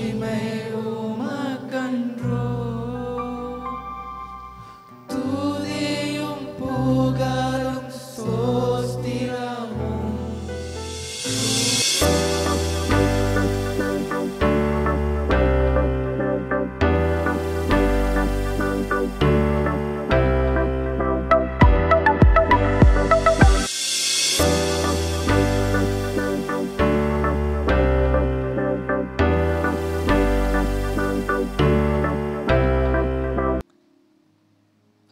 மகிமை உமக்கன்றோ, துதியும் புகழும் ஸ்தோத்திரமும்.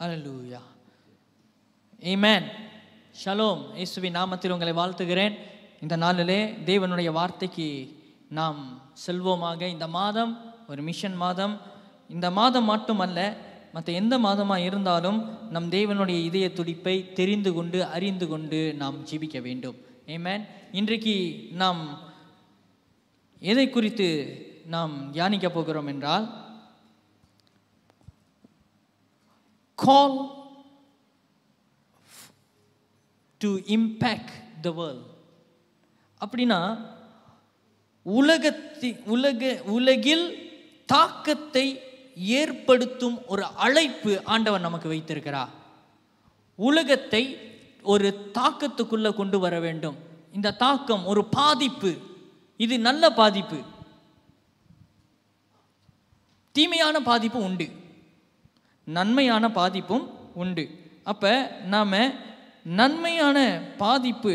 அல்லேலூயா. ஆமென். ஷலோம். இயேசுவின் நாமத்தில் உங்களை வாழ்த்துகிறேன். இந்த நாளிலே தேவனுடைய வார்த்தைக்கு நாம் செல்வோமாக. இந்த மாதம் ஒரு மிஷன் மாதம். இந்த மாதம் மட்டுமல்ல, மற்ற எந்த மாதமாக இருந்தாலும் நம் தேவனுடைய இதய துடிப்பை தெரிந்து கொண்டு அறிந்து கொண்டு நாம் ஜீவிக்க வேண்டும். ஆமென். இன்றைக்கு நாம் எதை குறித்து நாம் தியானிக்க போகிறோம் என்றால், call to impact the world. அப்படின்னா உலகில் தாக்கத்தை ஏற்படுத்தும் ஒரு அழைப்பு ஆண்டவர் நமக்கு வைத்திருக்கிறார். உலகத்தை ஒரு தாக்கத்துக்குள்ள கொண்டு வர வேண்டும். இந்த தாக்கம் ஒரு பாதிப்பு. இது நல்ல பாதிப்பு, தீமையான பாதிப்பு உண்டு, நன்மையான பாதிப்பும் உண்டு. அப்போ நாம் நன்மையான பாதிப்பு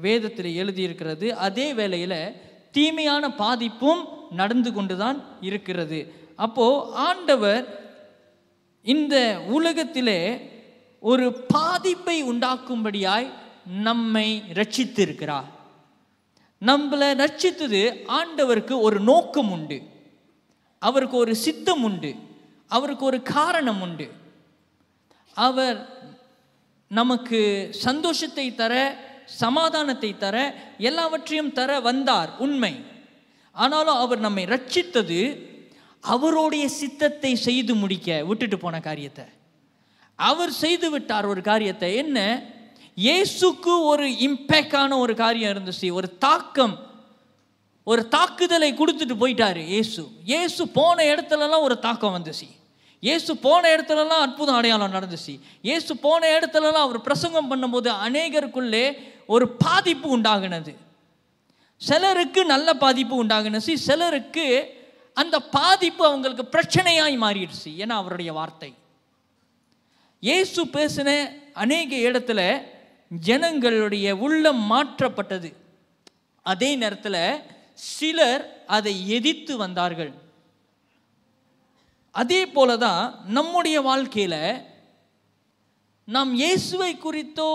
வேதத்தில் எழுதியிருக்கிறது, அதே வேளையில் தீமையான பாதிப்பும் நடந்து கொண்டு தான் இருக்கிறது. அப்போது ஆண்டவர் இந்த உலகத்திலே ஒரு பாதிப்பை உண்டாக்கும்படியாய் நம்மை ரட்சித்திருக்கிறார். நம்மளை ரட்சித்தது ஆண்டவருக்கு ஒரு நோக்கம் உண்டு, அவருக்கு ஒரு சித்தம் உண்டு, அவருக்கு ஒரு காரணம் உண்டு. அவர் நமக்கு சந்தோஷத்தை தர, சமாதானத்தை தர, எல்லாவற்றையும் தர வந்தார், உண்மை. ஆனாலும் அவர் நம்மை ரட்சித்தது அவருடைய சித்தத்தை செய்து முடிக்க. விட்டுட்டு போன காரியத்தை அவர் செய்து விட்டார். ஒரு காரியத்தை என்ன, இயேசுக்கு ஒரு இம்பேக்டான ஒரு காரியம் இருந்துச்சு, ஒரு தாக்கம், ஒரு தாக்குதலை கொடுத்துட்டு போயிட்டாரு இயேசு. இயேசு போன இடத்துலலாம் ஒரு தாக்கம் வந்துச்சு. இயேசு போன இடத்துலலாம் அற்புதம் அடையாளம் நடந்துச்சு. இயேசு போன இடத்துலலாம் அவர் பிரசங்கம் பண்ணும்போது அநேகருக்குள்ளே ஒரு பாதிப்பு உண்டாகினது. சிலருக்கு நல்ல பாதிப்பு உண்டாகினது, சிலருக்கு அந்த பாதிப்பு அவங்களுக்கு பிரச்சனையாய் மாறிடுச்சு. ஏன்னா அவருடைய வார்த்தை, இயேசு பேசின அநேக இடத்துல ஜனங்களுடைய உள்ளம் மாற்றப்பட்டது. அதே நேரத்தில் சிலர் அதை எதிர்த்து வந்தார்கள். அதே போல தான் நம்முடைய வாழ்க்கையில் நாம் இயேசுவை குறித்தோ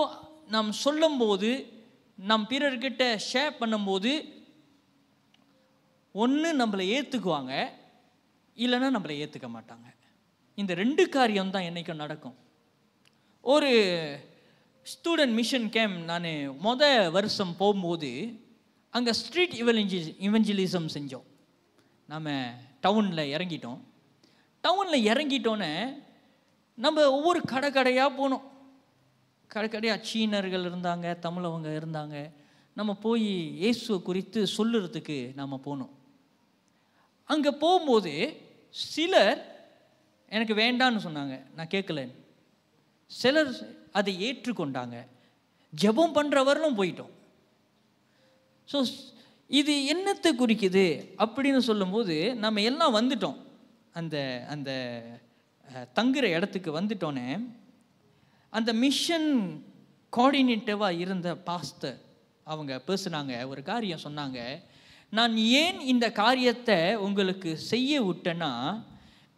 நாம் சொல்லும்போது, நாம் பிறர்கிட்ட ஷேர் பண்ணும்போது, ஒன்று நம்மளை ஏற்றுக்குவாங்க, இல்லைன்னா நம்மளை ஏற்றுக்க மாட்டாங்க. இந்த ரெண்டு காரியம் தான் என்றைக்கும் நடக்கும். ஒரு ஸ்டூடெண்ட் மிஷன் கேம்ப் நான் வருஷம் போகும்போது அங்கே ஸ்ட்ரீட் இவெஞ்சலிசம் செஞ்சோம். நம்ம டவுனில் இறங்கிட்டோம். டவுனில் இறங்கிட்டோன்னே நம்ம ஒவ்வொரு கடையாக போனோம். கடையாக சீனர்கள் இருந்தாங்க, தமிழவங்க இருந்தாங்க. நம்ம போய் இயேசுவை குறித்து சொல்லுறதுக்கு நம்ம போனோம். அங்கே போகும்போது சிலர் எனக்கு வேண்டான்னு சொன்னாங்க, நான் கேட்கல. சிலர் அதை ஏற்றுக்கொண்டாங்க. ஜெபம் பண்ணுறவர்களும் போயிட்டோம். ஸோ இது என்னத்தை குறிக்குது அப்படின்னு சொல்லும்போது, நம்ம எல்லாம் வந்துட்டோம். அந்த அந்த தங்குற இடத்துக்கு வந்துட்டோன்னே அந்த மிஷன் கோஆர்டினேட்டராக இருந்த பாஸ்டர் அவங்க பேசுனாங்க, ஒரு காரியம் சொன்னாங்க. நான் ஏன் இந்த காரியத்தை உங்களுக்கு செய்ய விட்டேன்னா,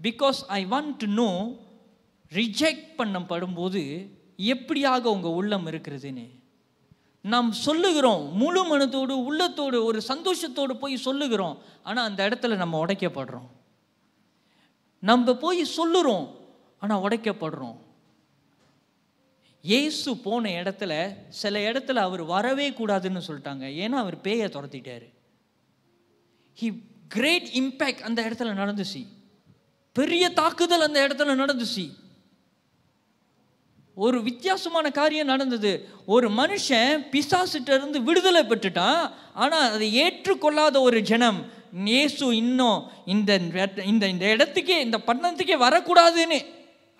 because I want to know reject பண்ணப்படும்போது எப்படியாக உங்கள் உள்ளம் இருக்கிறதுன்னு. நாம் சொல்லுகிறோம், முழு மனத்தோடு உள்ளத்தோடு ஒரு சந்தோஷத்தோடு போய் சொல்லுகிறோம். ஆனால் அந்த இடத்துல நம்ம உடைக்கப்படுறோம். நம்ம போய் சொல்லுறோம், ஆனால் உடைக்கப்படுறோம். இயேசு போன இடத்துல சில இடத்துல அவர் வரவே கூடாதுன்னு சொல்லிட்டாங்க. ஏன்னா அவர் பேயை துரத்திட்டாரு. கிரேட் இம்பேக்ட் அந்த இடத்துல நடந்துச்சு. பெரிய தாக்குதல் அந்த இடத்துல நடந்துச்சு. ஒரு வித்தியாசமான காரியம் நடந்தது. ஒரு மனுஷன் பிசாசிட்ட இருந்து விடுதலை பெற்றுட்டான். ஆனால் அதை ஏற்றுக்கொள்ளாத ஒரு ஜனம் இயேசு இன்னும் இந்த இடத்துக்கே, இந்த பட்டணத்துக்கே வரக்கூடாதுன்னு,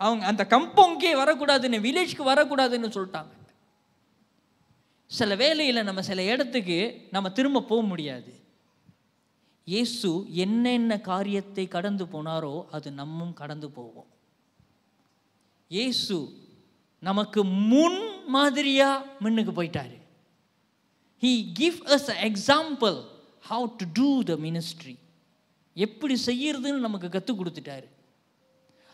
அவங்க அந்த கம்பவுண்ட்கே வரக்கூடாதுன்னு, வில்லேஜ்க்கு வரக்கூடாதுன்னு சொல்லிட்டாங்க. சில வேளையில் நம்ம சில இடத்துக்கு நம்ம திரும்ப போக முடியாது. இயேசு என்னென்ன காரியத்தை கடந்து போனாரோ அது நம்மும் கடந்து போவோம். இயேசு நமக்கு முன் மாதிரியா முன்னுக்கு போயிட்டாரு. He give us an example how to do the ministry. எப்படி செய்யறதுன்னு நமக்கு கற்றுக் கொடுத்துட்டாரு.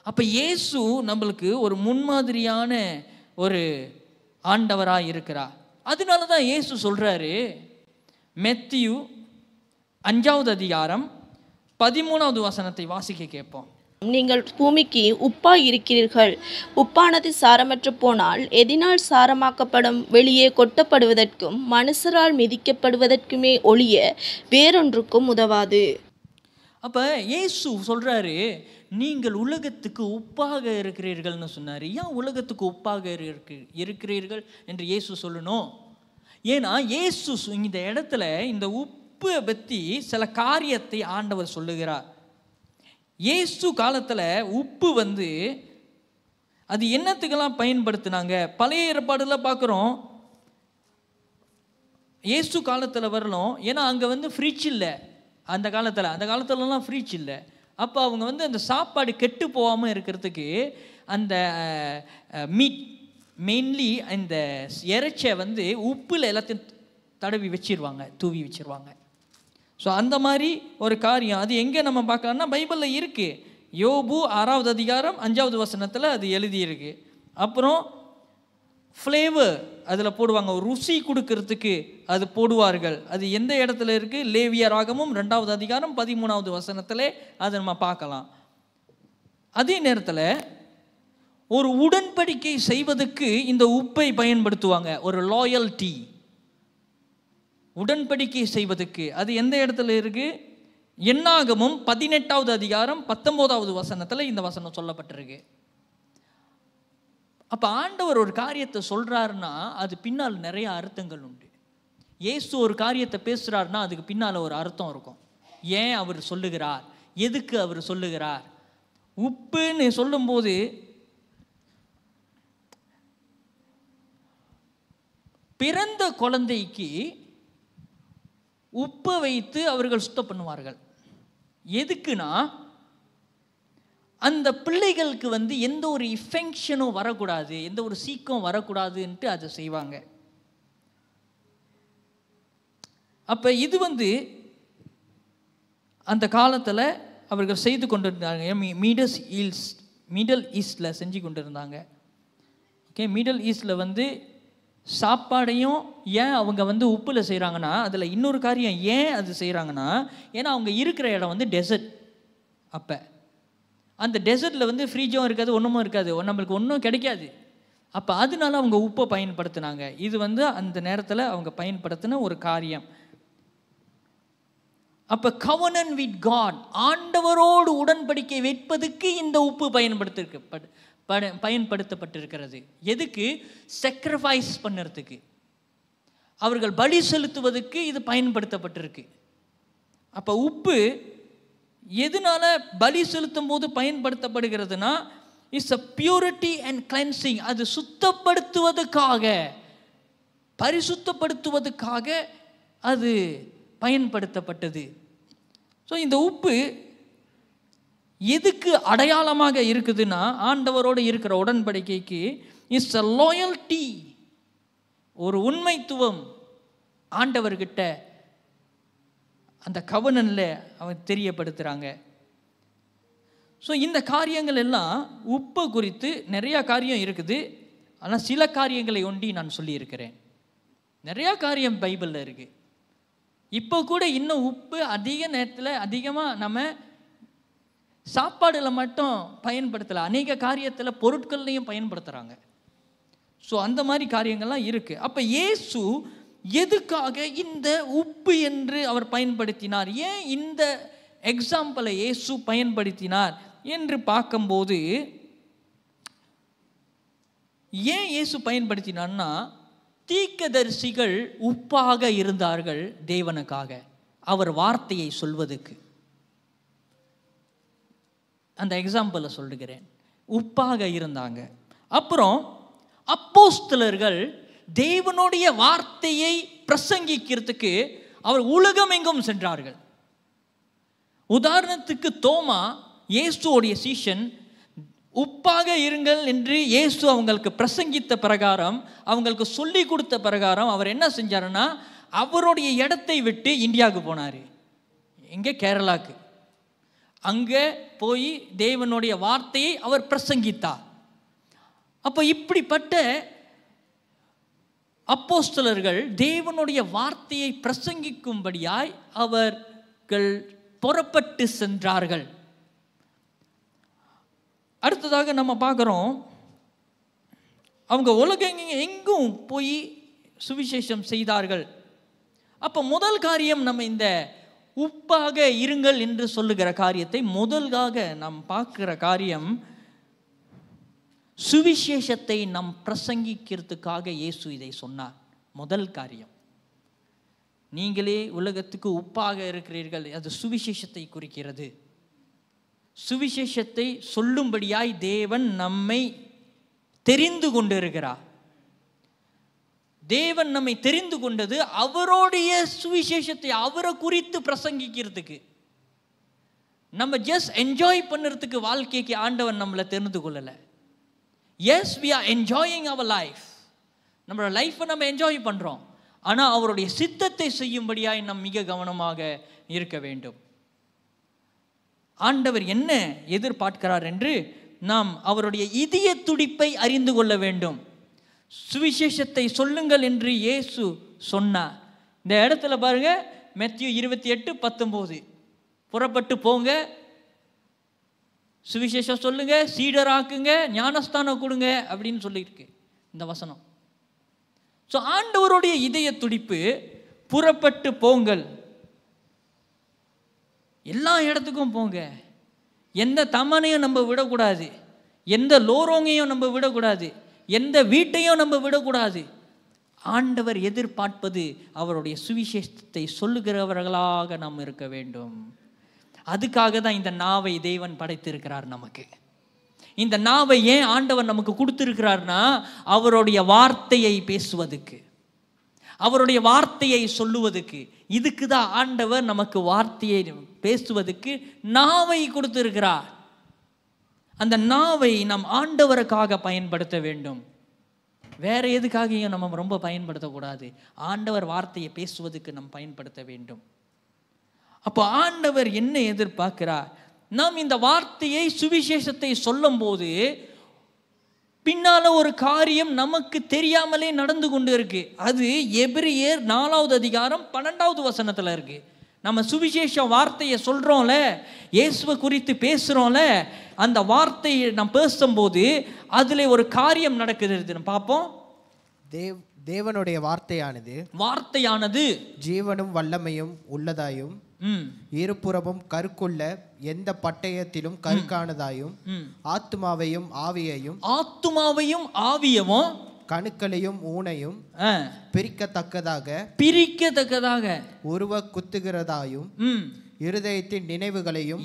அப்போ இயேசு நம்மளுக்கு ஒரு முன்மாதிரியான ஒரு ஆண்டவராக இருக்கிறார். அதனால தான் இயேசு சொல்கிறாரு, மத்தேயு 5வது அதிகாரம் 13வது வசனத்தை வாசிக்க கேட்போம். நீங்கள் பூமிக்கு உப்பாய் இருக்கிறீர்கள். உப்பானது சாரமற்று போனால் எதினால் சாரமாக்கப்படும்? வெளியே கொட்டப்படுவதற்கும் மனுஷரால் மிதிக்கப்படுவதற்குமே ஒழிய வேறொன்றுக்கும் உதவாது. அப்போ இயேசு சொல்கிறாரு, நீங்கள் உலகத்துக்கு உப்பாக இருக்கிறீர்கள்னு சொன்னார். ஏன் உலகத்துக்கு உப்பாக இருக்கிறீர்கள் என்று இயேசு சொல்லணும்? ஏன்னா இயேசு இந்த இடத்துல இந்த உப்பை பற்றி சில காரியத்தை ஆண்டவர் சொல்லுகிறார். இயேசு காலத்தில் உப்பு அது என்னத்துக்கெல்லாம் பயன்படுத்தினாங்க? பழைய ஏற்பாடுல பார்க்குறோம், இயேசு காலத்தில் வரணும். ஏன்னா அங்கே ஃப்ரிட்ஜ் இல்லை. அந்த காலத்துலலாம் ஃப்ரிட்ஜ் இல்லை. அப்போ அவங்க அந்த சாப்பாடு கெட்டு போகாமல் இருக்கிறதுக்கு அந்த மீட் மெயின்லி அந்த இறைச்சை உப்பில் எல்லாத்தையும் தடவி வச்சிருவாங்க, தூவி வச்சிருவாங்க. ஸோ அந்த மாதிரி ஒரு காரியம் அது எங்கே நம்ம பார்க்கலாம்னா பைபிளில் இருக்குது. யோபு 6வது அதிகாரம் 5வது வசனத்தில் அது எழுதியிருக்கு. அப்புறம் ஃப்ளேவர் அதில் போடுவாங்க, ஒரு ருசி கொடுக்கறதுக்கு அது போடுவார்கள். அது எந்த இடத்துல இருக்குது? லேவியராகமும் 2வது அதிகாரம் 13வது வசனத்தில் அதை நம்ம பார்க்கலாம். அதே நேரத்தில் ஒரு உடன்படிக்கை செய்வதற்கு இந்த உப்பை பயன்படுத்துவாங்க, ஒரு லாயல்ட்டி. உடன்படிக்கை செய்வதற்கு அது எந்த இடத்துல இருக்குது? என்னாகமும் 18வது அதிகாரம் 19வது வசனத்தில் இந்த வசனம் சொல்லப்பட்டிருக்கு. அப்போ ஆண்டவர் ஒரு காரியத்தை சொல்கிறாருன்னா அது பின்னால் நிறைய அர்த்தங்கள் உண்டு. இயேசு ஒரு காரியத்தை பேசுகிறாருன்னா அதுக்கு பின்னால் ஒரு அர்த்தம் இருக்கும். ஏன் அவர் சொல்லுகிறார், எதுக்கு அவர் சொல்லுகிறார்? உப்புன்னு சொல்லும்போது பிறந்த குழந்தைக்கு உப்பை வைத்து அவர்கள் சுத்தம் பண்ணுவார்கள். எதுக்குன்னா அந்த பிள்ளைகளுக்கு எந்த ஒரு இன்ஃபெக்ஷனும் வரக்கூடாது, எந்த ஒரு சீக்கம் வரக்கூடாதுன்ட்டு அதை செய்வாங்க. அப்போ இது அந்த காலத்தில் அவர்கள் செய்து கொண்டிருந்தாங்க. மிடில் ஈஸ்டில் செஞ்சு கொண்டிருந்தாங்க. ஓகே, மிடில் ஈஸ்டில் சாப்பாடையும் ஏன் அவங்க உப்பில் செய்கிறாங்கன்னா அதில் இன்னொரு காரியம் ஏன் அது செய்கிறாங்கன்னா, ஏன்னா அவங்க இருக்கிற இடம் டெசர்ட். அப்போ அந்த டெசர்ட்டில் ஃப்ரிட்ஜும் இருக்காது, ஒன்றுமும் இருக்காது, நம்மளுக்கு ஒன்றும் கிடைக்காது. அப்போ அதனால அவங்க உப்பை பயன்படுத்தினாங்க. இது அந்த நேரத்தில் அவங்க பயன்படுத்தின ஒரு காரியம். அப்போ கவனன் வித் காட், ஆண்டவரோடு உடன்படிக்கை வைப்பதுக்கு இந்த உப்பு பயன்படுத்தப்பட்டிருக்கிறது. எதுக்கு? சாக்ரிஃபைஸ் பண்ணுறதுக்கு, அவர்கள் பலி செலுத்துவதற்கு இது பயன்படுத்தப்பட்டிருக்கு. அப்போ உப்பு எதனால பலி செலுத்தும் போது பயன்படுத்தப்படுகிறதுனா, it's a purity and cleansing. அது சுத்தப்படுத்துவதற்காக, பரிசுத்தப்படுத்துவதற்காக அது பயன்படுத்தப்பட்டது. ஸோ இந்த உப்பு எதுக்கு அடையாளமாக இருக்குதுன்னா, ஆண்டவரோடு இருக்கிற உடன்படிக்கைக்கு இட்ஸ் அ லாயல்ட்டி, ஒரு உண்மைத்துவம். ஆண்டவர்கிட்ட அந்த கவனன்ல அவன் தெரியப்படுத்துகிறாங்க. ஸோ இந்த காரியங்கள் எல்லாம் உப்பை குறித்து நிறையா காரியம் இருக்குது. ஆனால் சில காரியங்களை ஒண்டி நான் சொல்லியிருக்கிறேன். நிறையா காரியம் பைபிளில் இருக்குது. இப்போ கூட இன்னும் உப்பு அதிக நேரத்தில் அதிகமாக நம்ம சாப்பாடில் மட்டும் பயன்படுத்தலை, அநேக காரியத்தில் பொருட்கள்லையும் பயன்படுத்துகிறாங்க. ஸோ அந்த மாதிரி காரியங்கள்லாம் இருக்குது. அப்போ இயேசு எதுக்காக இந்த உப்பு என்று அவர் பயன்படுத்தினார், ஏன் இந்த எக்ஸாம்பிளை இயேசு பயன்படுத்தினார் என்று பார்க்கும்போது, ஏன் இயேசு பயன்படுத்தினார்னா, தீர்க்கதரிசிகள் உப்பாக இருந்தார்கள் தேவனுக்காக. அவர் வார்த்தையை சொல்வதற்கு. அந்த எக்ஸாம்பிளை சொல்லுகிறேன். உப்பாக இருந்தாங்க. அப்புறம் அப்போஸ்தலர்கள் தேவனுடைய வார்த்தையை பிரசங்கிக்கிறதுக்கு அவர் உலகம் எங்கும் சென்றார்கள். உதாரணத்துக்கு தோமா, இயேசுவோடைய சீஷன், உப்பாக இருங்கள் என்று இயேசு அவங்களுக்கு பிரசங்கித்த பிரகாரம், அவங்களுக்கு சொல்லி கொடுத்த பிரகாரம் அவர் என்ன செஞ்சாருன்னா, அவருடைய இடத்தை விட்டு இந்தியாவுக்கு போனார். எங்கே? கேரளாவுக்கு. அங்கே போய் தேவனுடைய வார்த்தையை அவர் பிரசங்கித்தார். அப்போ இப்படிப்பட்ட அப்போஸ்தலர்கள் தேவனுடைய வார்த்தையை பிரசங்கிக்கும்படியாய் அவர்கள் புறப்பட்டு சென்றார்கள். அடுத்ததாக நம்ம பார்க்குறோம், அவங்க உலகம் எங்கும் போய் சுவிசேஷம் செய்தார்கள். அப்போ முதல் காரியம், நம்ம இந்த உப்பாக இருங்கள் என்று சொல்லுகிற காரியத்தை முதலாக நாம் பார்க்கிற காரியம், சுவிசேஷத்தை நாம் பிரசங்கிக்கிறதுக்காக இயேசு இதை சொன்னார். முதல் காரியம், நீங்களே உலகத்துக்கு உப்பாக இருக்கிறீர்கள், அது சுவிசேஷத்தை குறிக்கிறது. சுவிசேஷத்தை சொல்லும்படியாய் தேவன் நம்மை தெரிந்து கொண்டிருக்கிறார். தேவன் நம்மை தெரிந்து கொண்டது அவருடைய சுவிசேஷத்தை, அவரை குறித்து பிரசங்கிக்கிறதுக்கு. நம்ம ஜஸ்ட் என்ஜாய் பண்ணுறதுக்கு வாழ்க்கைக்கு ஆண்டவன் நம்மளை தெரிந்து கொள்ளலை. Yes, we are enjoying our life. நம்மளோட லைஃப்பை நம்ம என்ஜாய் பண்ணுறோம். ஆனால் அவருடைய சித்தத்தை செய்யும்படியாய் நாம் மிக கவனமாக இருக்க வேண்டும். ஆண்டவர் என்ன எதிர்பார்க்கிறார் என்று நாம் அவருடைய இதய துடிப்பை அறிந்து கொள்ள வேண்டும். சுவிசேஷத்தை சொல்லுங்கள் என்று இயேசு சொன்னார். இந்த இடத்துல பாருங்க, மத்தேயு 28:19, புறப்பட்டு போங்க, சுவிசேஷம் சொல்லுங்க, சீடராக்குங்க, ஞானஸ்தானம் கொடுங்க அப்படின்னு சொல்லியிருக்கு இந்த வசனம். ஸோ ஆண்டவருடைய இதய துடிப்பு, புறப்பட்டு போங்கள், எல்லா இடத்துக்கும் போங்க. எந்த தமனையும் நம்ம விடக்கூடாது, எந்த லோரோங்கையும் நம்ம விடக்கூடாது, எந்த வீட்டையும் நம்ம விடக்கூடாது. ஆண்டவர் எதிர்பார்ப்பது அவருடைய சுவிசேஷத்தை சொல்லுகிறவர்களாக நாம் இருக்க வேண்டும். அதுக்காக தான் இந்த நாவை தேவன் படைத்திருக்கிறார் நமக்கு. இந்த நாவை ஏன் ஆண்டவர் நமக்கு கொடுத்திருக்கிறார்னா, அவருடைய வார்த்தையை பேசுவதுக்கு, அவருடைய வார்த்தையை சொல்லுவதுக்கு. இதுக்கு தான் ஆண்டவர் நமக்கு வார்த்தையை பேசுவதுக்கு நாவை கொடுத்திருக்கிறார். அந்த நாவை நாம் ஆண்டவருக்காக பயன்படுத்த வேண்டும். வேற எதுக்காகவும் நம்ம ரொம்ப பயன்படுத்தக்கூடாது. ஆண்டவர் வார்த்தையை பேசுவதுக்கு நாம் பயன்படுத்த வேண்டும். அப்போ ஆண்டவர் என்ன எதிர்பார்க்கிறார்? நாம் இந்த வார்த்தையை, சுவிசேஷத்தை சொல்லும் போது பின்னால ஒரு காரியம் நமக்கு தெரியாமலே நடந்து கொண்டு இருக்கு. அது எபிரேயர் 4:12 இருக்கு. நம்ம சுவிசேஷ வார்த்தையை சொல்றோம்ல, இயேசுவை குறித்து பேசுறோம்ல, அந்த வார்த்தையை நாம் பேசும்போது அதுல ஒரு காரியம் நடக்குது. பார்ப்போம். தேவனுடைய வார்த்தையானது ஜீவனும் வல்லமையும் உள்ளதாயும் இருபுறமும் கருக்குள்ள எந்த பட்டயத்திலும் கருக்கானதாயும் ஆத்துமாவையும் ஆவியையும் கணுக்களையும் ஊனையும் பிரிக்கத்தக்கதாக உருவ குத்துகிறதாயும் இருதயத்தின் நினைவுகளையும்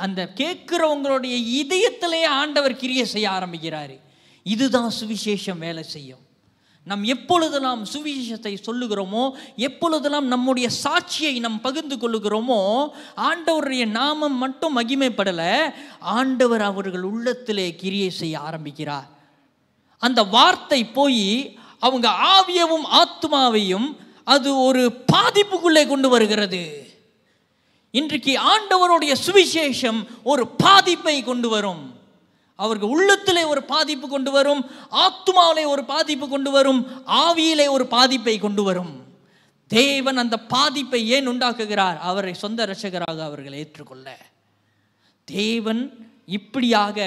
அந்த கேட்கிறவங்களுடைய இதயத்திலேயே ஆண்டவர் கிரியை செய்ய ஆரம்பிக்கிறாரு. இதுதான் சுவிசேஷம் வேலை செய்யும். நாம் எப்பொழுதெல்லாம் சுவிசேஷத்தை சொல்லுகிறோமோ, எப்பொழுதெல்லாம் நம்முடைய சாட்சியை நாம் பகிர்ந்து கொள்ளுகிறோமோ, ஆண்டவருடைய நாமம் மட்டும் மகிமைப்படலை, ஆண்டவர் அவர்கள் உள்ளத்திலே கிரியை செய்ய ஆரம்பிக்கிறார். அந்த வார்த்தை போய் அவங்க ஆவியவும் ஆத்மாவையும் அது ஒரு பாதிப்புக்குள்ளே கொண்டு வருகிறது. இன்றைக்கு ஆண்டவருடைய சுவிசேஷம் ஒரு பாதிப்பை கொண்டு வரும். அவர்கள் உள்ளத்திலே ஒரு பாதிப்பு கொண்டு வரும், ஆத்மாவிலே ஒரு பாதிப்பு கொண்டு வரும், ஆவியிலே ஒரு பாதிப்பை கொண்டு வரும். தேவன் அந்த பாதிப்பை ஏன் உண்டாக்குகிறார்? அவரை சொந்த இரட்சகராக அவர்கள் ஏற்றுக்கொள்ள. தேவன் இப்படியாக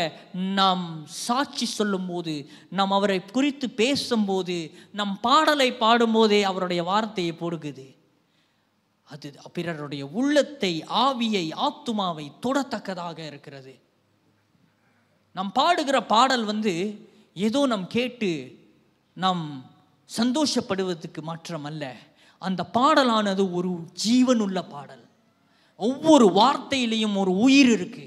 நாம் சாட்சி சொல்லும் போது, நாம் அவரை குறித்து பேசும்போது, நம் பாடலை பாடும்போதே அவருடைய வார்த்தையை போடுகுது. அது பிறருடைய உள்ளத்தை, ஆவியை, ஆத்துமாவை தொடத்தக்கதாக இருக்கிறது. நாம் பாடுகிற பாடல் ஏதோ நாம் கேட்டு நாம் சந்தோஷப்படுவதற்கு மாற்றம் அல்ல. அந்த பாடலானது ஒரு ஜீவனுள்ள பாடல். ஒவ்வொரு வார்த்தையிலையும் ஒரு உயிர் இருக்கு,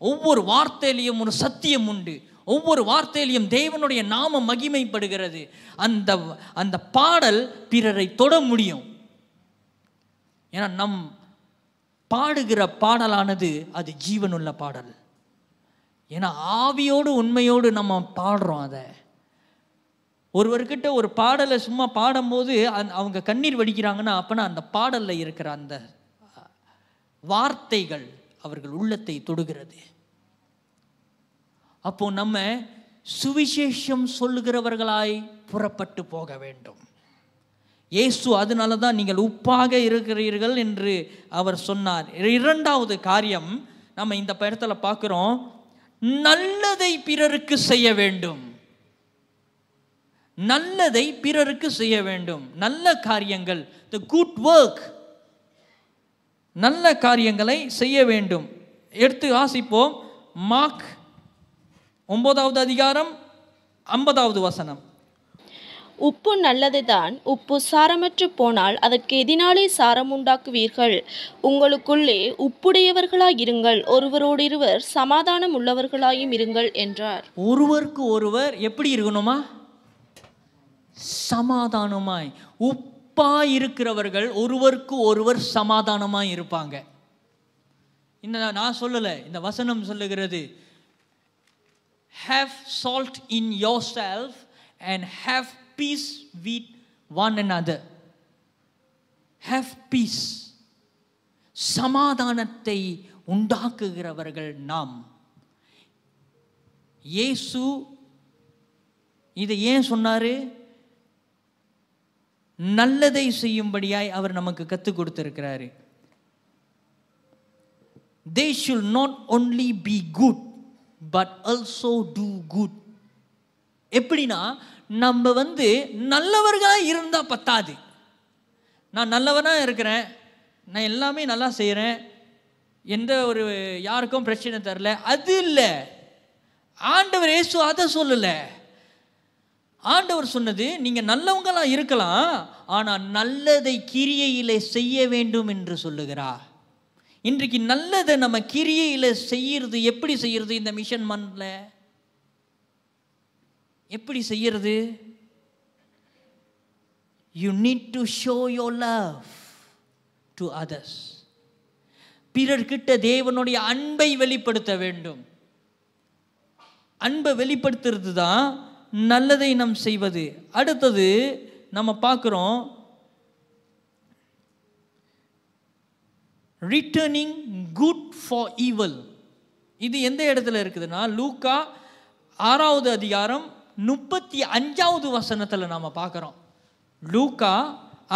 ஒவ்வொரு வார்த்தையிலையும் ஒரு சத்தியம் உண்டு, ஒவ்வொரு வார்த்தையிலையும் தேவனுடைய நாமம் மகிமைப்படுகிறது. அந்த அந்த பாடல் பிறரை தொட முடியும். ஏன்னா நம் பாடுகிற பாடலானது அது ஜீவனுள்ள பாடல். ஏன்னா ஆவியோடு உண்மையோடு நம்ம பாடுறோம். அதை ஒருவர்கிட்ட ஒரு பாடலை சும்மா பாடும்போது அவங்க கண்ணீர் வடிக்கிறாங்கன்னா அப்போனா அந்த பாடலில் இருக்கிற அந்த வார்த்தைகள் அவர்கள் உள்ளத்தை தொடுகிறது. அப்போ நம்ம சுவிசேஷம் சொல்லுகிறவர்களாய் புறப்பட்டு போக வேண்டும். இயேசு அதனால தான் நீங்கள் உப்பாக இருக்கிறீர்கள் என்று அவர் சொன்னார். இரண்டாவது காரியம் நம்ம இந்த இடத்துல பார்க்கிறோம், நல்லதை பிறருக்கு செய்ய வேண்டும். நல்லதை பிறருக்கு செய்ய வேண்டும். நல்ல காரியங்கள், the good work, நல்ல காரியங்களை செய்ய வேண்டும். எடுத்து வாசிப்போம். மார்க் 9வது அதிகாரம் 50வது வசனம். உப்பு நல்லதுதான், உப்பு சாரமற்று போனால் அதற்கு எதினாலே சாரம் உண்டாக்குவீர்கள். உங்களுக்குள்ளே உப்புடையவர்களாய் இருங்கள், ஒருவரோடொருவர் சமாதானம் உள்ளவர்களாயும் இருங்கள் என்றார். ஒருவருக்கு ஒருவர் எப்படி இருக்கணுமா? சமாதானமாய். உப்பாய் இருக்கிறவர்கள் ஒருவருக்கு ஒருவர் சமாதானமாய் இருப்பாங்க. இந்த நான் சொல்லலை, இந்த வசனம் சொல்லுகிறது, have salt in yourself and have peace with one another. have peace. சமாதானத்தை உண்டாக்குகிறவர்கள் நாம். இயேசு இதை ஏன் சொன்னாரு? நல்லதை செய்யும்படியாய் அவர் நமக்கு கற்றுக் கொடுத்திருக்கிறாரு. They should not only be good but also do good. எப்படின்னா நம்ம நல்லவர்களா இருந்தா பத்தாது. நான் நல்லவனா இருக்கிறேன், நான் எல்லாமே நல்லா செய்கிறேன், எந்த ஒரு யாருக்கும் பிரச்சனை தரல, அது இல்லை. ஆண்டவர் இயேசு அதை சொல்லலை. ஆண்டவர் சொன்னது, நீங்க நல்லவங்களா இருக்கலாம், ஆனால் நல்லதை கிரியையிலே செய்ய வேண்டும் என்று சொல்லுகிறார். இன்றைக்கு நல்லதை நம்ம கிரியையில செய்யறது எப்படி செய்யறது? இந்த மிஷன் மன்ல எப்படி செய்யறது? You need to show your love to others. பிறர்கிட்ட தேவனுடைய அன்பை வெளிப்படுத்த வேண்டும். அன்பை வெளிப்படுத்துறது தான் நல்லதை நாம் செய்வது. அடுத்தது நம்ம பார்க்கிறோம், ரிட்டர்னிங் குட் ஃபார் ஈவல். இது எந்த இடத்துல இருக்குதுன்னா லூக்கா 6வது அதிகாரம் 35வது வசனத்தில் நாம் பார்க்குறோம். லூக்கா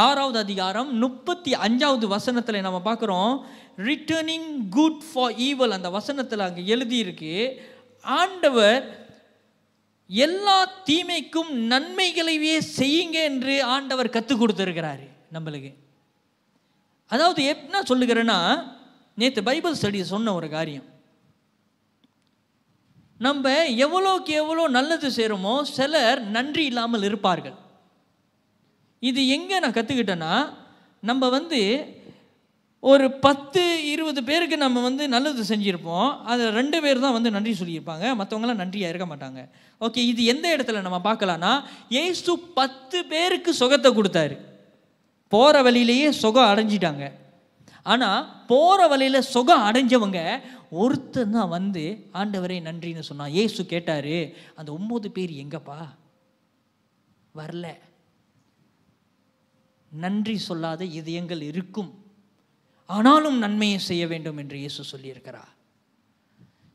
6வது அதிகாரம் 35வது வசனத்தில் நம்ம பார்க்குறோம், ரிட்டர்னிங் குட் ஃபார் ஈவல். அந்த வசனத்தில் அங்கே எழுதியிருக்கு, ஆண்டவர் எல்லா தீமைக்கும் நன்மைகளையே செய்யுங்க என்று ஆண்டவர் கற்றுக் கொடுத்துருக்கிறாரு நம்மளுக்கு. அதாவது என்ன சொல்லுகிறேன்னா, நேற்று பைபிள் ஸ்டடி சொன்ன ஒரு காரியம், நம்ம எவ்வளோக்கு எவ்வளோ நல்லது செய்கிறோமோ சிலர் நன்றி இல்லாமல் இருப்பார்கள். இது எங்கே நான் கற்றுக்கிட்டேன்னா, நம்ம ஒரு 10-20 பேருக்கு நம்ம நல்லது செஞ்சுருப்போம், அது 2 பேர் தான் நன்றி சொல்லியிருப்பாங்க, மற்றவங்களாம் நன்றியாக இருக்க மாட்டாங்க. ஓகே, இது எந்த இடத்துல நம்ம பார்க்கலான்னா, இயேசு 10 பேருக்கு சுகத்தை கொடுத்தாரு. போகிற வழியிலேயே சுகம் அடைஞ்சிட்டாங்க. ஆனால் போகிற வழியில் சுகம் அடைஞ்சவங்க ஒருத்தர் தான் ஆண்டவரே நன்றின்னு சொன்னான். இயேசு கேட்டார், அந்த 9 பேர் எங்கப்பா வரல? நன்றி சொல்லாத இதயங்கள் இருக்கும், ஆனாலும் நன்மையை செய்ய வேண்டும் என்று இயேசு சொல்லியிருக்கிறார்.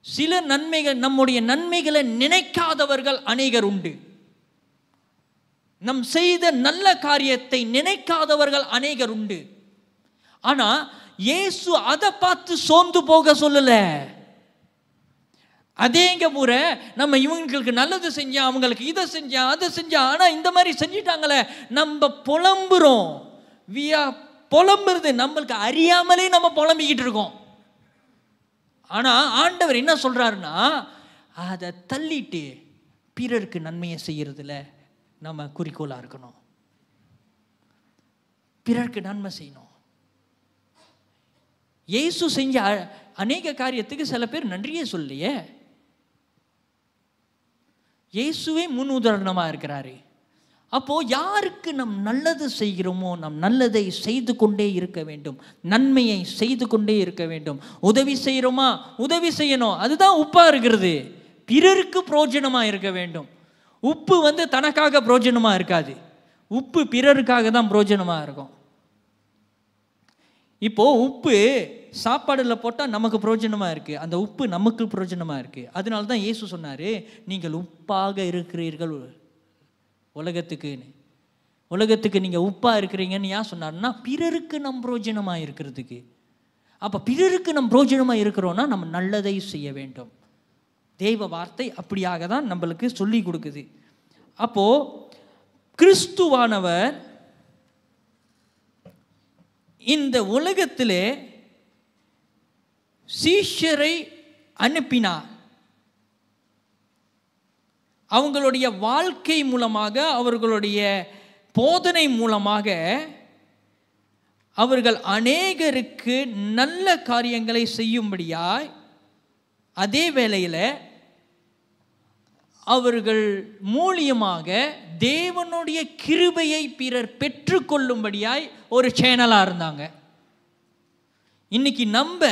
சில நன்மைகள், நம்முடைய நன்மைகளை நினைக்காதவர்கள் அநேகர் உண்டு. நம் செய்த நல்ல காரியத்தை நினைக்காதவர்கள் அநேகர் உண்டு. ஆனா இயேசு அதை பார்த்து சோர்ந்து போக சொல்லல. அதேங்க முறை நம்ம இவங்களுக்கு நல்லது செஞ்சா, அவங்களுக்கு இதை செஞ்சா அதை செஞ்சா, ஆனா இந்த மாதிரி செஞ்சிட்டாங்களே, நம்ம புலம்புறோம். புலம்புறது நம்மளுக்கு அறியாமலே நம்ம புலம்பிக்கிட்டு இருக்கோம். ஆனா ஆண்டவர் என்ன சொல்றாருன்னா, அதை தள்ளிட்டு பிறருக்கு நன்மையை செய்யறதுல நம்ம குறிக்கோளா இருக்கணும். பிறருக்கு நன்மை செய்யணும். இயேசு செஞ்ச அநேக காரியத்துக்கு சில பேர் நன்றியே சொல்லியே. இயேசுவே முன் உதாரணமா இருக்கிறாரு. அப்போ யாருக்கு நாம் நல்லது செய்கிறோமோ நாம் நல்லதை செய்து கொண்டே இருக்க வேண்டும், நன்மையை செய்து கொண்டே இருக்க வேண்டும். உதவி செய்கிறோமா, உதவி செய்யணும். அதுதான் உப்பா இருக்கிறது. பிறருக்கு பிரயோஜனமா இருக்க வேண்டும். உப்பு தனக்காக பிரயோஜனமா இருக்காது, உப்பு பிறருக்காக தான் பிரயோஜனமா இருக்கும். இப்போ உப்பு சாப்பாடுல போட்டால் நமக்கு பிரயோஜனமா இருக்கு, அந்த உப்பு நமக்கு பிரயோஜனமா இருக்கு. அதனால தான் இயேசு சொன்னாரு, நீங்கள் உப்பாக இருக்கிறீர்கள் உலகத்துக்கு நீங்க உப்பா இருக்கிறீங்கன்னு ஏன் சொன்னாருன்னா, பிறருக்கு நம் பிரயோஜனமா இருக்கிறதுக்கு. அப்ப பிறருக்கு நம் பிரயோஜனமா இருக்கிறோம்னா நம்ம நல்லதை செய்ய வேண்டும். தேவ வார்த்தை அப்படியாக தான் நம்மளுக்கு சொல்லி கொடுக்குது. அப்போ கிறிஸ்துவானவர் இந்த உலகத்திலே சீஷரை அனுப்பினார். அவங்களுடைய வாழ்க்கை மூலமாக, அவர்களுடைய போதனை மூலமாக அவர்கள் அநேகருக்கு நல்ல காரியங்களை செய்யும்படியாய், அதே வேளையில் அவர்கள் மூலியமாக தேவனுடைய கிருபையை பிறர் பெற்றுக்கொள்ளும்படியாய் ஒரு சேனலாக இருந்தாங்க. இன்னைக்கு நம்ம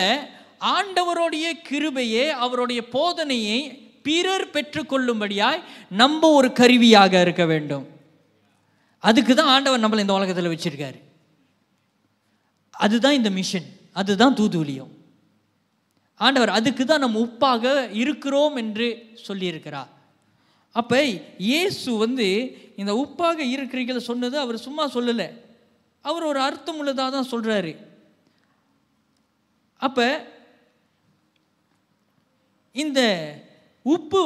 ஆண்டவருடைய கிருபையை, அவருடைய போதனையை பிறர் பெற்றுக்கொள்ளும்படியாய் நம்ம ஒரு கருவியாக இருக்க வேண்டும். அதுக்கு தான் ஆண்டவர் நம்மளை இந்த உலகத்தில் வச்சிருக்காரு. அதுதான் இந்த மிஷன், அதுதான் தூதுவலியம். ஆண்டவர் அதுக்கு தான் நம்ம உப்பாக இருக்கிறோம் என்று சொல்லியிருக்கிறார். அப்போ இயேசு இந்த உப்பாக இருக்கிறீர்கள் சொன்னது அவர் சும்மா சொல்லலை, அவர் ஒரு அர்த்தம் உள்ளதாக தான் சொல்கிறாரு. அப்போ இந்த உப்பு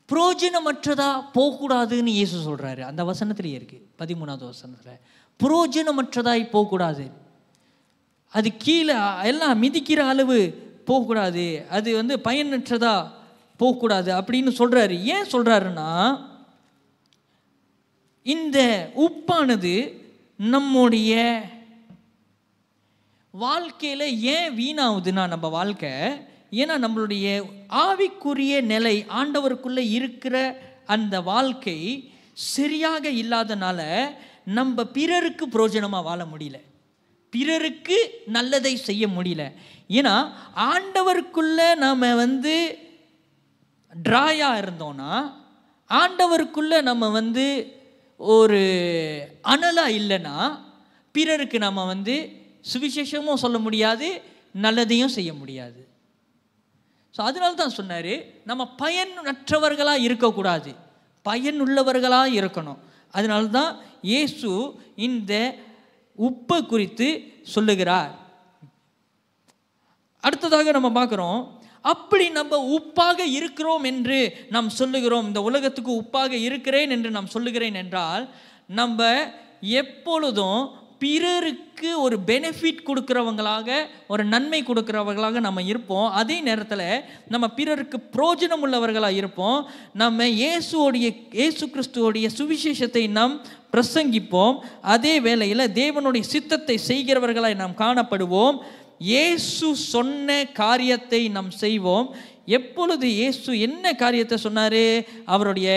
புரோஜனமற்றதா போகக்கூடாதுன்னு இயேசு சொல்கிறாரு. அந்த வசனத்திலேயே இருக்குது, 13வது வசனத்தில். புரோஜனமற்றதாய் போகக்கூடாது, அது கீழே எல்லாம் மிதிக்கிற அளவு போகக்கூடாது, அது பயனற்றதா போகக்கூடாது அப்படின்னு சொல்கிறாரு. ஏன் சொல்கிறாருன்னா, இந்த உப்பானது நம்முடைய வாழ்க்கையில் ஏன் வீணாகுதுன்னா, நம்ம வாழ்க்கை ஏன்னா நம்மளுடைய ஆவிக்குரிய நிலை, ஆண்டவருக்குள்ளே இருக்கிற அந்த வாழ்க்கை சரியாக இல்லாதனால நம்ம பிறருக்கு பிரயோஜனமாக வாழ முடியல, பிறருக்கு நல்லதை செய்ய முடியல. ஏன்னா ஆண்டவருக்குள்ளே நாம் ட்ராயாக இருந்தோன்னா, ஆண்டவருக்குள்ளே நம்ம ஒரு அனலாக இல்லைன்னா பிறருக்கு நம்ம சுவிசேஷமும் சொல்ல முடியாது, நல்லதையும் செய்ய முடியாது. ஸோ அதனால தான் சொன்னார், நம்ம பயனற்றவர்களாக இருக்கக்கூடாது, பயனுள்ளவர்களாக இருக்கணும். அதனால தான் இயேசு இந்த உப்பை குறித்து சொல்லுகிறார். அடுத்ததாக நம்ம பார்க்குறோம், அப்படி நம்ம உப்பாக இருக்கிறோம் என்று நாம் சொல்லுகிறோம், இந்த உலகத்துக்கு உப்பாக இருக்கிறேன் என்று நாம் சொல்லுகிறேன் என்றால், நம்ம எப்பொழுதும் பிறருக்கு ஒரு பெனிஃபிட் கொடுக்குறவங்களாக, ஒரு நன்மை கொடுக்குறவங்களாக நம்ம இருப்போம். அதே நேரத்தில் நம்ம பிறருக்கு பிரயோஜனம் உள்ளவர்களாக இருப்போம். நம்ம இயேசு கிறிஸ்துவோடைய சுவிசேஷத்தை நாம் பிரசங்கிப்போம். அதே வேளையில் தேவனுடைய சித்தத்தை செய்கிறவர்களாய் நாம் காணப்படுவோம். இயேசு சொன்ன காரியத்தை நாம் செய்வோம். எப்பொழுது இயேசு என்ன காரியத்தை சொன்னார்? அவருடைய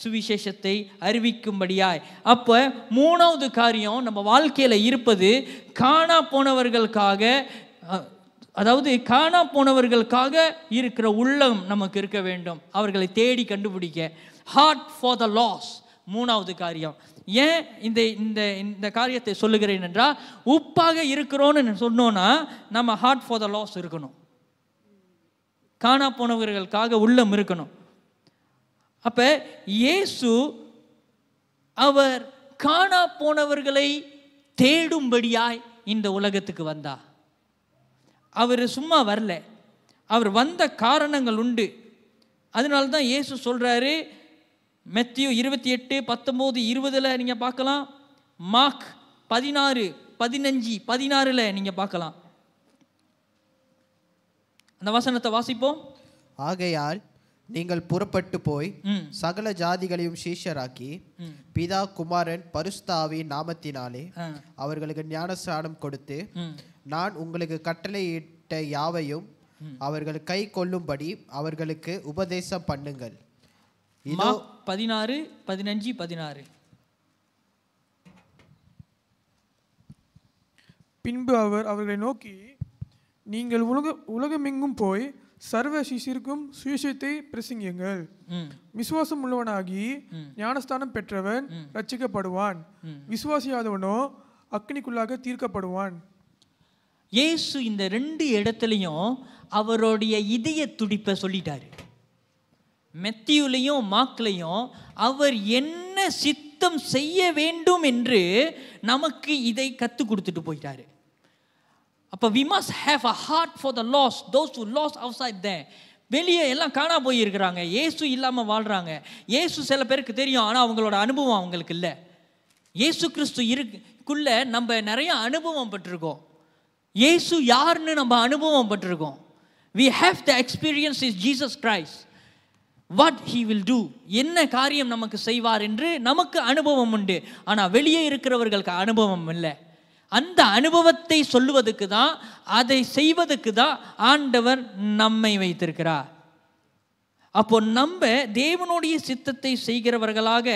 சுவிசேஷத்தை அறிவிக்கும்படியாய். அப்போ 3வது காரியம் நம்ம வாழ்க்கையில் இருப்பது, காணா போனவர்களுக்காக, அதாவது காணா போனவர்களுக்காக இருக்கிற உள்ளம் நமக்கு இருக்க வேண்டும், அவர்களை தேடி கண்டுபிடிக்க. ஹார்ட் ஃபார் த லாஸ் 3வது காரியம். ஏன் இந்த காரியத்தை சொல்லுகிறேன் என்றால், உப்பாக இருக்கிறோன்னு சொன்னோன்னா நம்ம ஹார்ட் ஃபார் த லாஸ் இருக்கணும், காணா போனவர்களுக்காக உள்ளம் இருக்கணும். அப்ப இயேசு அவர் காணா போனவர்களை தேடும்படியாய் இந்த உலகத்துக்கு வந்தார். அவர் சும்மா வரல, அவர் வந்த காரணங்கள் உண்டு. அதனால தான் இயேசு சொல்றாரு, மத்தேயு 28, 19, 20 நீங்க பார்க்கலாம், மார்க் 16, 15, 16 நீங்க பார்க்கலாம். அந்த வசனத்தை வாசிப்போம். ஆகையால் நீங்கள் புறப்பட்டு போய் சகல ஜாதிகளையும் சீஷராக்கி பிதா குமாரன் பரிசுத்த ஆவியின் நாமத்தினாலே அவர்களுக்கு ஞானஸ்நானம் கொடுத்து நான் உங்களுக்கு கட்டளையிட்ட யாவையும் அவர்கள் கை கொள்ளும்படி அவர்களுக்கு உபதேசம் பண்ணுங்கள். இதோ 16, 15, 16. பின்பு அவர் அவர்களை நோக்கி, நீங்கள் உலகமெங்கும் போய் சர்வ சிஷியருக்கும் சுவிசேஷத்தை பிரசங்கியுங்கள். விசுவாசம் உள்ளவனாகி ஞானஸ்தானம் பெற்றவன் ரட்சிக்கப்படுவான், விசுவாசியாதவனோ அக்னிக்குள்ளாக தீர்க்கப்படுவான். இயேசு இந்த 2 இடத்துலையும் அவருடைய இதய துடிப்பை சொல்லிட்டாரு. மெத்தியுலையும் மார்க்லையும் அவர் என்ன சித்தம் செய்ய வேண்டும் என்று நமக்கு இதை கற்றுக் கொடுத்துட்டு போயிட்டாரு. அப்போ we must have a heart for the lost, those who lost outside there. வெளியே எல்லாம் காணா போயிருக்கிறாங்க, இயேசு இல்லாமல் வாழ்கிறாங்க. இயேசு சில பேருக்கு தெரியும், ஆனால் அவங்களோட அனுபவம் அவங்களுக்கு இல்லை. இயேசு கிறிஸ்து இருக்குள்ள நம்ம நிறைய அனுபவம் பட்டிருக்கோம். இயேசு யாருன்னு நம்ம அனுபவம் பட்டிருக்கோம். we have the experience is Jesus Christ, what he will do, என்ன காரியம் நமக்கு செய்வார் என்று நமக்கு அனுபவம் உண்டு. ஆனால் வெளியே இருக்கிறவர்களுக்கு அனுபவம் இல்லை. அந்த அனுபவத்தை சொல்லுவதற்கு தான், அதை செய்வதற்கு தான் ஆண்டவர் நம்மை வைத்திருக்கிறார். அப்போ நம்ம தேவனுடைய சித்தத்தை செய்கிறவர்களாக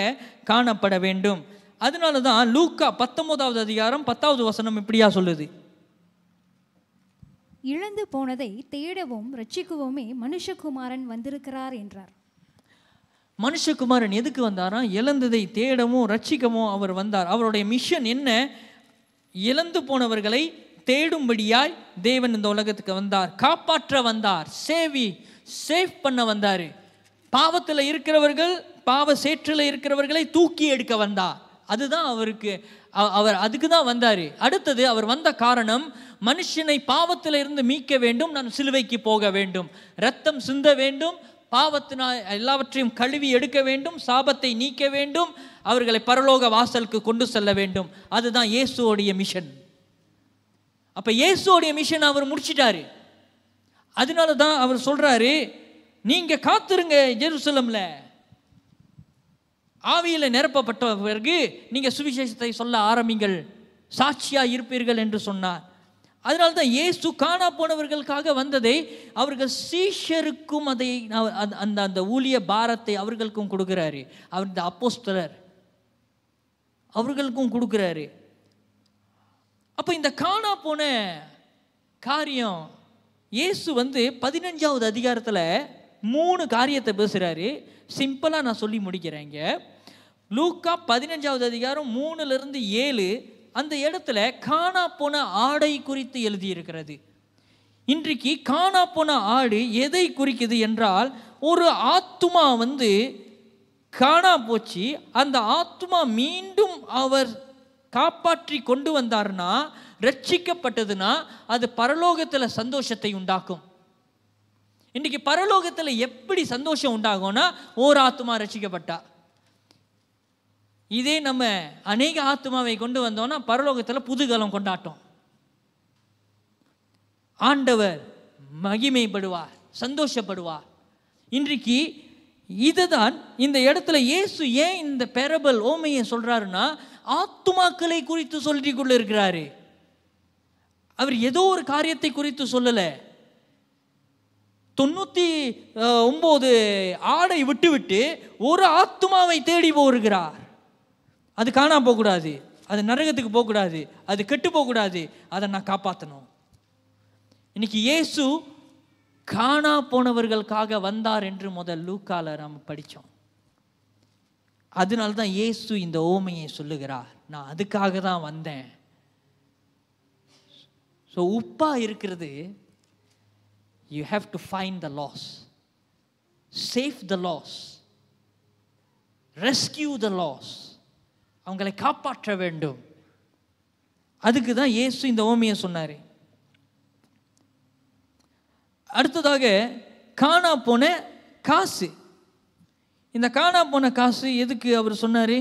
காணப்பட வேண்டும். அதனால தான் லூக்கா 19வது அதிகாரம் 10வது வசனம் இப்படியா சொல்லுது, இழந்து போனதை தேடவும் ரட்சிக்கவுமே மனுஷகுமாரன் வந்திருக்கிறார் என்றார். மனுஷகுமாரன் எதுக்கு வந்தாரா? இழந்ததை தேடவும் ரட்சிக்கவும் அவர் வந்தார். அவருடைய மிஷன் என்ன? இழந்து போனவர்களை தேடும்படியாய் தேவன் இந்த உலகத்துக்கு வந்தார், காப்பாற்ற வந்தார், சேவ் பண்ண வந்தார். பாவத்தில் இருக்கிறவர்கள், பாவ சேற்றில் இருக்கிறவர்களை தூக்கி எடுக்க வந்தார். அதுதான் அவர் அதுக்கு தான் வந்தார். அடுத்தது அவர் வந்த காரணம், மனுஷனை பாவத்தில் இருந்து மீட்க வேண்டும், நான் சிலுவைக்கு போக வேண்டும், ரத்தம் சிந்த வேண்டும், பாவத்தினால் எல்லாவற்றையும் கழுவி எடுக்க வேண்டும், சாபத்தை நீக்க வேண்டும், அவர்களை பரலோக வாசலுக்கு கொண்டு செல்ல வேண்டும். அதுதான் இயேசுவோடைய மிஷன். அப்ப இயேசுவோடைய மிஷன் அவர் முடிச்சிட்டாரு. அதனால தான் அவர் சொல்றாரு, நீங்க காத்திருங்க ஜெருசலம்ல, ஆவியில நிரப்பப்பட்ட பிறகு நீங்க சுவிசேஷத்தை சொல்ல ஆரம்பிங்கள், சாட்சியா இருப்பீர்கள் என்று சொன்னார். அதனால தான் இயேசு காணா போனவர்களுக்காக வந்ததை அவர்கள் சீஷருக்கும் அதை அந்த ஊழிய பாரத்தை அவர்களுக்கும் கொடுக்கிறாரு. அவர் இந்த அப்போஸ்தலர் அவர்களுக்கும் கொடுக்கிறாரு. அப்போ இந்த காணா போன காரியம் இயேசு 15வது அதிகாரத்தில் 3 காரியத்தை பேசுகிறாரு. சிம்பிளாக நான் சொல்லி முடிக்கிறேங்க. லூக்கா 15வது அதிகாரம் 3லிருந்து 7 அந்த இடத்துல காணா போன ஆடை குறித்து எழுதியிருக்கிறது. இன்றைக்கு காணா போன ஆடு எதை குறிக்குது என்றால், ஒரு ஆத்துமா காணா போச்சு, அந்த ஆத்துமா மீண்டும் அவர் காப்பாற்றி கொண்டு வந்தார்னா, ரட்சிக்கப்பட்டதுன்னா அது பரலோகத்தில் சந்தோஷத்தை உண்டாக்கும். இன்றைக்கி பரலோகத்தில் எப்படி சந்தோஷம் உண்டாகும்னா, ஒரு ஆத்துமா ரட்சிக்கப்பட்டா. இதே நம்ம அநேக ஆத்துமாவை கொண்டு வந்தோம்னா பரலோகத்தில் புதுகலம் கொண்டாட்டம், ஆண்டவர் மகிமைப்படுவார், சந்தோஷப்படுவார். இன்றைக்கு இதுதான் இந்த இடத்துல இயேசு ஏன் இந்த பேரபல் ஓமையை சொல்றாருன்னா, ஆத்துமாக்களை குறித்து சொல்லி கொண்டு இருக்கிறாரு. அவர் ஏதோ ஒரு காரியத்தை குறித்து சொல்லல. 99 ஆடை விட்டு ஒரு ஆத்துமாவை தேடி போகிறார். அது காணாம போகக்கூடாது, அது நரகத்துக்கு போகக்கூடாது, அது கெட்டு போகக்கூடாது, அதை நான் காப்பாற்றணும். இன்னைக்கு இயேசு காணா போனவர்களுக்காக வந்தார் என்று முதல் லூக்கால நாம் படித்தோம். அதனால தான் இயேசு இந்த ஓமையை சொல்லுகிறார், நான் அதுக்காக தான் வந்தேன். ஸோ உப்பா இருக்கிறது, you have to find the lost, save the lost, rescue the lost, அவங்களை காப்பாற்ற வேண்டும். அதுக்கு தான் இயேசு இந்த ஓமையை சொன்னார். அடுத்ததாக காணா போன காசு. இந்த காணா போன காசு எதுக்கு அவர் சொன்னார்?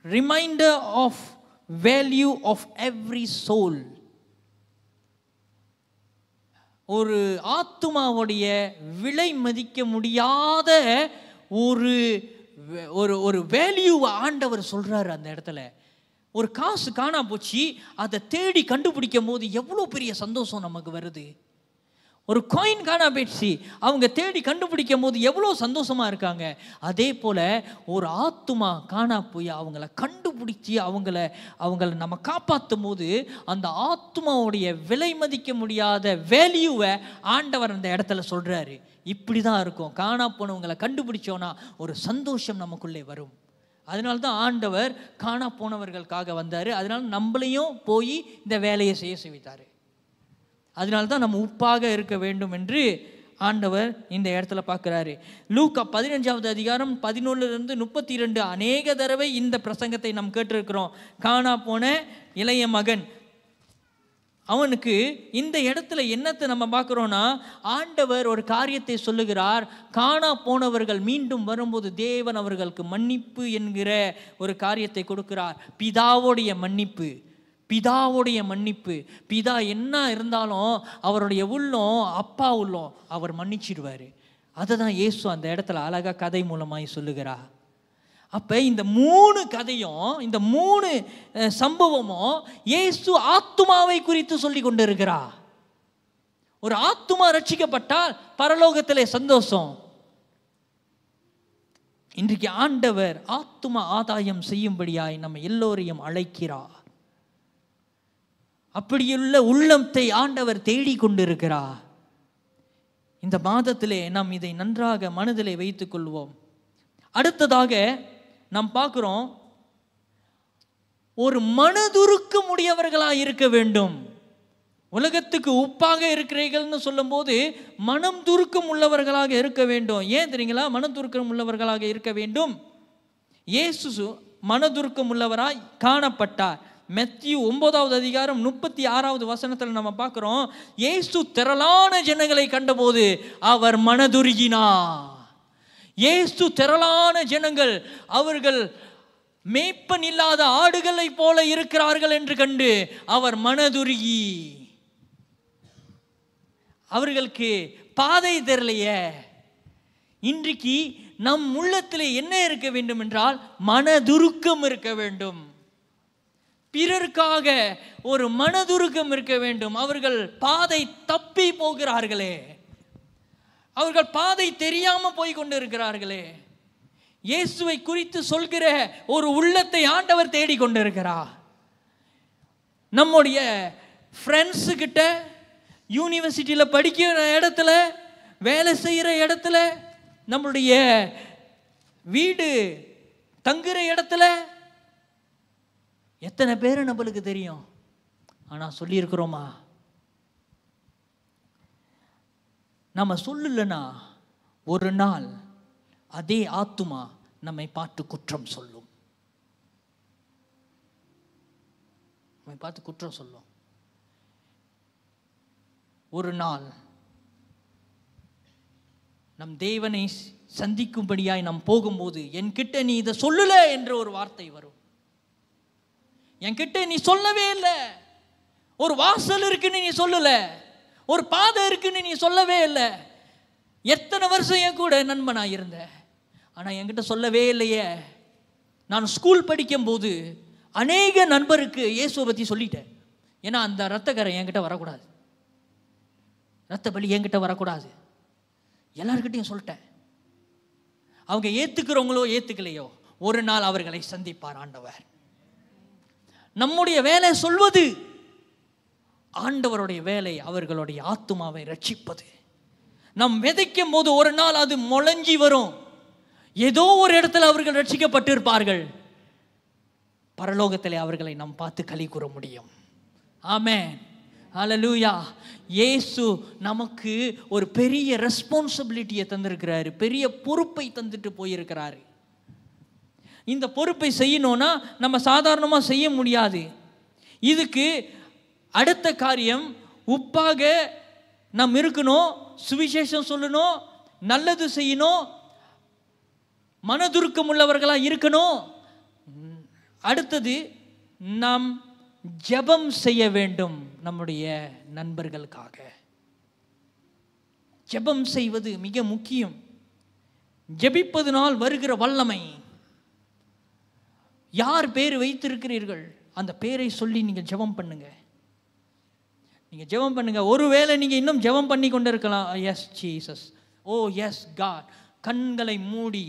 Reminder of value of every soul. ஒரு ஆத்துமாவுடைய விலை மதிக்க முடியாத ஒரு ஒரு ஒரு வேல்யூவை ஆண்டவர் சொல்றாரு அந்த இடத்துல. ஒரு காசு காணா போச்சு, அதை தேடி கண்டுபிடிக்கும் போது எவ்வளோ பெரிய சந்தோஷம் நமக்கு வருது. ஒரு காயின் காணா போயிடுச்சு, அவங்க தேடி கண்டுபிடிக்கும் போது எவ்வளோ சந்தோஷமா இருக்காங்க. அதே போல ஒரு ஆத்துமா காணா போய் அவங்கள கண்டுபிடிச்சி அவங்கள நம்ம காப்பாற்றும் போது அந்த ஆத்துமாவுடைய விலை மதிக்க முடியாத வேல்யூவை ஆண்டவர் அந்த இடத்துல சொல்றாரு. இப்படி தான் இருக்கும். காணா போனவங்களை கண்டுபிடிச்சோன்னா ஒரு சந்தோஷம் நமக்குள்ளே வரும். அதனால்தான் ஆண்டவர் காணா போனவர்களுக்காக வந்தார். அதனால நம்மளையும் போய் இந்த வேலையை செய்ய செய்வித்தார். அதனால்தான் நம்ம உப்பாக இருக்க வேண்டும் என்று ஆண்டவர் இந்த இடத்துல பார்க்குறாரு. லூக்கா 15வது அதிகாரம் 11-32 அநேக தடவை இந்த பிரசங்கத்தை நாம் கேட்டிருக்கிறோம். காணா போன இளைய மகன், அவனுக்கு இந்த இடத்துல என்னத்தை நம்ம பார்க்குறோன்னா, ஆண்டவர் ஒரு காரியத்தை சொல்லுகிறார். காணா போனவர்கள் மீண்டும் வரும்போது தேவன் அவர்களுக்கு மன்னிப்பு என்கிற ஒரு காரியத்தை கொடுக்கிறார். பிதாவுடைய மன்னிப்பு, பிதாவுடைய மன்னிப்பு. பிதா என்ன இருந்தாலும் அவருடைய உள்ளம் அப்பா உள்ளம் அவர் மன்னிச்சிடுவார். அதை தான் இயேசு அந்த இடத்துல அழகாக கதை மூலமாய் சொல்லுகிறார். அப்போ இந்த 3 கதையும், இந்த 3 சம்பவமும் இயேசு ஆத்துமாவை குறித்து சொல்லி கொண்டு இருக்கிறார். ஒரு ஆத்துமா ரட்சிக்கப்பட்டால் பரலோகத்திலே சந்தோஷம். இன்றைக்கு ஆண்டவர் ஆத்துமா ஆதாயம் செய்யும்படியாய் நம்ம எல்லோரையும் அழைக்கிறார். அப்படியுள்ள உள்ளத்தை ஆண்டவர் தேடிக் கொண்டிருக்கிறார். இந்த மாதத்திலே நாம் இதை நன்றாக மனதிலே வைத்துக் கொள்வோம். அடுத்ததாக நாம் பார்க்கிறோம், ஒரு மனதுருக்கம் உடையவர்களாக இருக்க வேண்டும். உலகத்துக்கு உப்பாக இருக்கிறீர்கள்னு சொல்லும் போது மனம் துருக்கம் உள்ளவர்களாக இருக்க வேண்டும். ஏன் தெரியுங்களா? மனதுருக்கம் உள்ளவர்களாக இருக்க வேண்டும். இயேசு மனதுருக்கம் உள்ளவராய் காணப்பட்டார். மத்தேயு 9வது அதிகாரம் 36வது வசனத்தில் நம்ம பார்க்கிறோம், இயேசு திரளான ஜனங்களை கண்டபோது அவர் மனதுருகினார். இயேசு திரளான ஜனங்கள், அவர்கள் மேய்ப்பன் இல்லாத ஆடுகளை போல இருக்கிறார்கள் என்று கண்டு அவர் மனதுருகி, அவர்களுக்கு பாதை தெரியலையே. இன்றைக்கு நம் உள்ளத்திலே என்ன இருக்க வேண்டும் என்றால் மனதுருக்கம் இருக்க வேண்டும். பிறருக்காக ஒரு மனதுருக்கம் இருக்க வேண்டும். அவர்கள் பாதை தப்பி போகிறார்களே, அவர்கள் பாதை தெரியாம போய் கொண்டு இருக்கிறார்களே, இயேசுவை குறித்து சொல்கிற ஒரு உள்ளத்தை ஆண்டவர் தேடிக்கொண்டிருக்கிறார். நம்முடைய ஃப்ரெண்ட்ஸு கிட்ட, யூனிவர்சிட்டியில் படிக்கிற இடத்துல, வேலை செய்கிற இடத்துல, நம்மளுடைய வீடு தங்குற இடத்துல எத்தனை பேர் நம்மளுக்கு தெரியும், ஆனால் சொல்லியிருக்கிறோமா? நம்ம சொல்லலைன்னா ஒரு நாள் அதே ஆத்துமா நம்மை பார்த்து குற்றம் சொல்லும். நம்மை பார்த்து குற்றம் சொல்லும். ஒரு நாள் நம் தேவனை சந்திக்கும்படியாய் நாம் போகும்போது, என்கிட்ட நீ இதை சொல்லல என்ற ஒரு வார்த்தை வரும். என்கிட்ட நீ சொல்லவே இல்லை. ஒரு வாசல் இருக்குன்னு நீ சொல்லல, ஒரு பாதை இருக்குன்னு நீ சொல்லவே இல்லை. எத்தனை வருஷம் என் கூட நண்பனா இருந்த, ஆனால் என்கிட்ட சொல்லவே இல்லையே. நான் ஸ்கூல் படிக்கும் போது அநேக நண்பருக்கு இயேசுவை பற்றி சொல்லிட்டேன். ஏன்னா அந்த இரத்தக்கரை என்கிட்ட வரக்கூடாது, இரத்த பலி என்கிட்ட வரக்கூடாது, எல்லார்கிட்டையும் சொல்லிட்டேன். அவங்க ஏத்துக்கிறவங்களோ ஏத்துக்கலையோ, ஒரு நாள் அவர்களை சந்திப்பார் ஆண்டவர். நம்முடைய வேலை சொல்வது, ஆண்டவருடைய வேலை அவர்களுடைய ஆத்துமாவை ரட்சிப்பது. நாம் விதைக்கும் போது ஒரு நாள் அது முளைஞ்சி வரும். ஏதோ ஒரு இடத்துல அவர்கள் ரட்சிக்கப்பட்டிருப்பார்கள். பரலோகத்திலே அவர்களை நாம் பார்த்து களி கூற முடியும். ஆமென், ஹல்லேலூயா. இயேசு நமக்கு ஒரு பெரிய ரெஸ்பான்சிபிலிட்டியை தந்திருக்கிறாரு, பெரிய பொறுப்பை தந்துட்டு போயிருக்கிறாரு. இந்த பொறுப்பை செய்யணும்னா நம்ம சாதாரணமாக செய்ய முடியாது. இதுக்கு அடுத்த காரியம், உப்பாக நாம் இருக்கணும், சுவிசேஷம் சொல்லணும், நல்லது செய்யணும், மனதுருக்கம் உள்ளவர்களாக இருக்கணும். அடுத்தது நாம் ஜெபம் செய்ய வேண்டும் நம்முடைய நண்பர்களுக்காக. ஜெபம் செய்வது மிக முக்கியம். ஜெபிப்பதனால் வருகிற வல்லமை. யார் பேர் வைத்திருக்கிறீர்கள் அந்த பேரை சொல்லி நீங்கள் ஜெபம் பண்ணுங்க. நீங்க ஜெபம் பண்ணுங்க. ஒருவேளை நீங்க இன்னும் ஜெபம் பண்ணி கொண்டு இருக்கலாம். எஸ் ஜீசஸ், ஓ எஸ் காட். கண்களை மூடி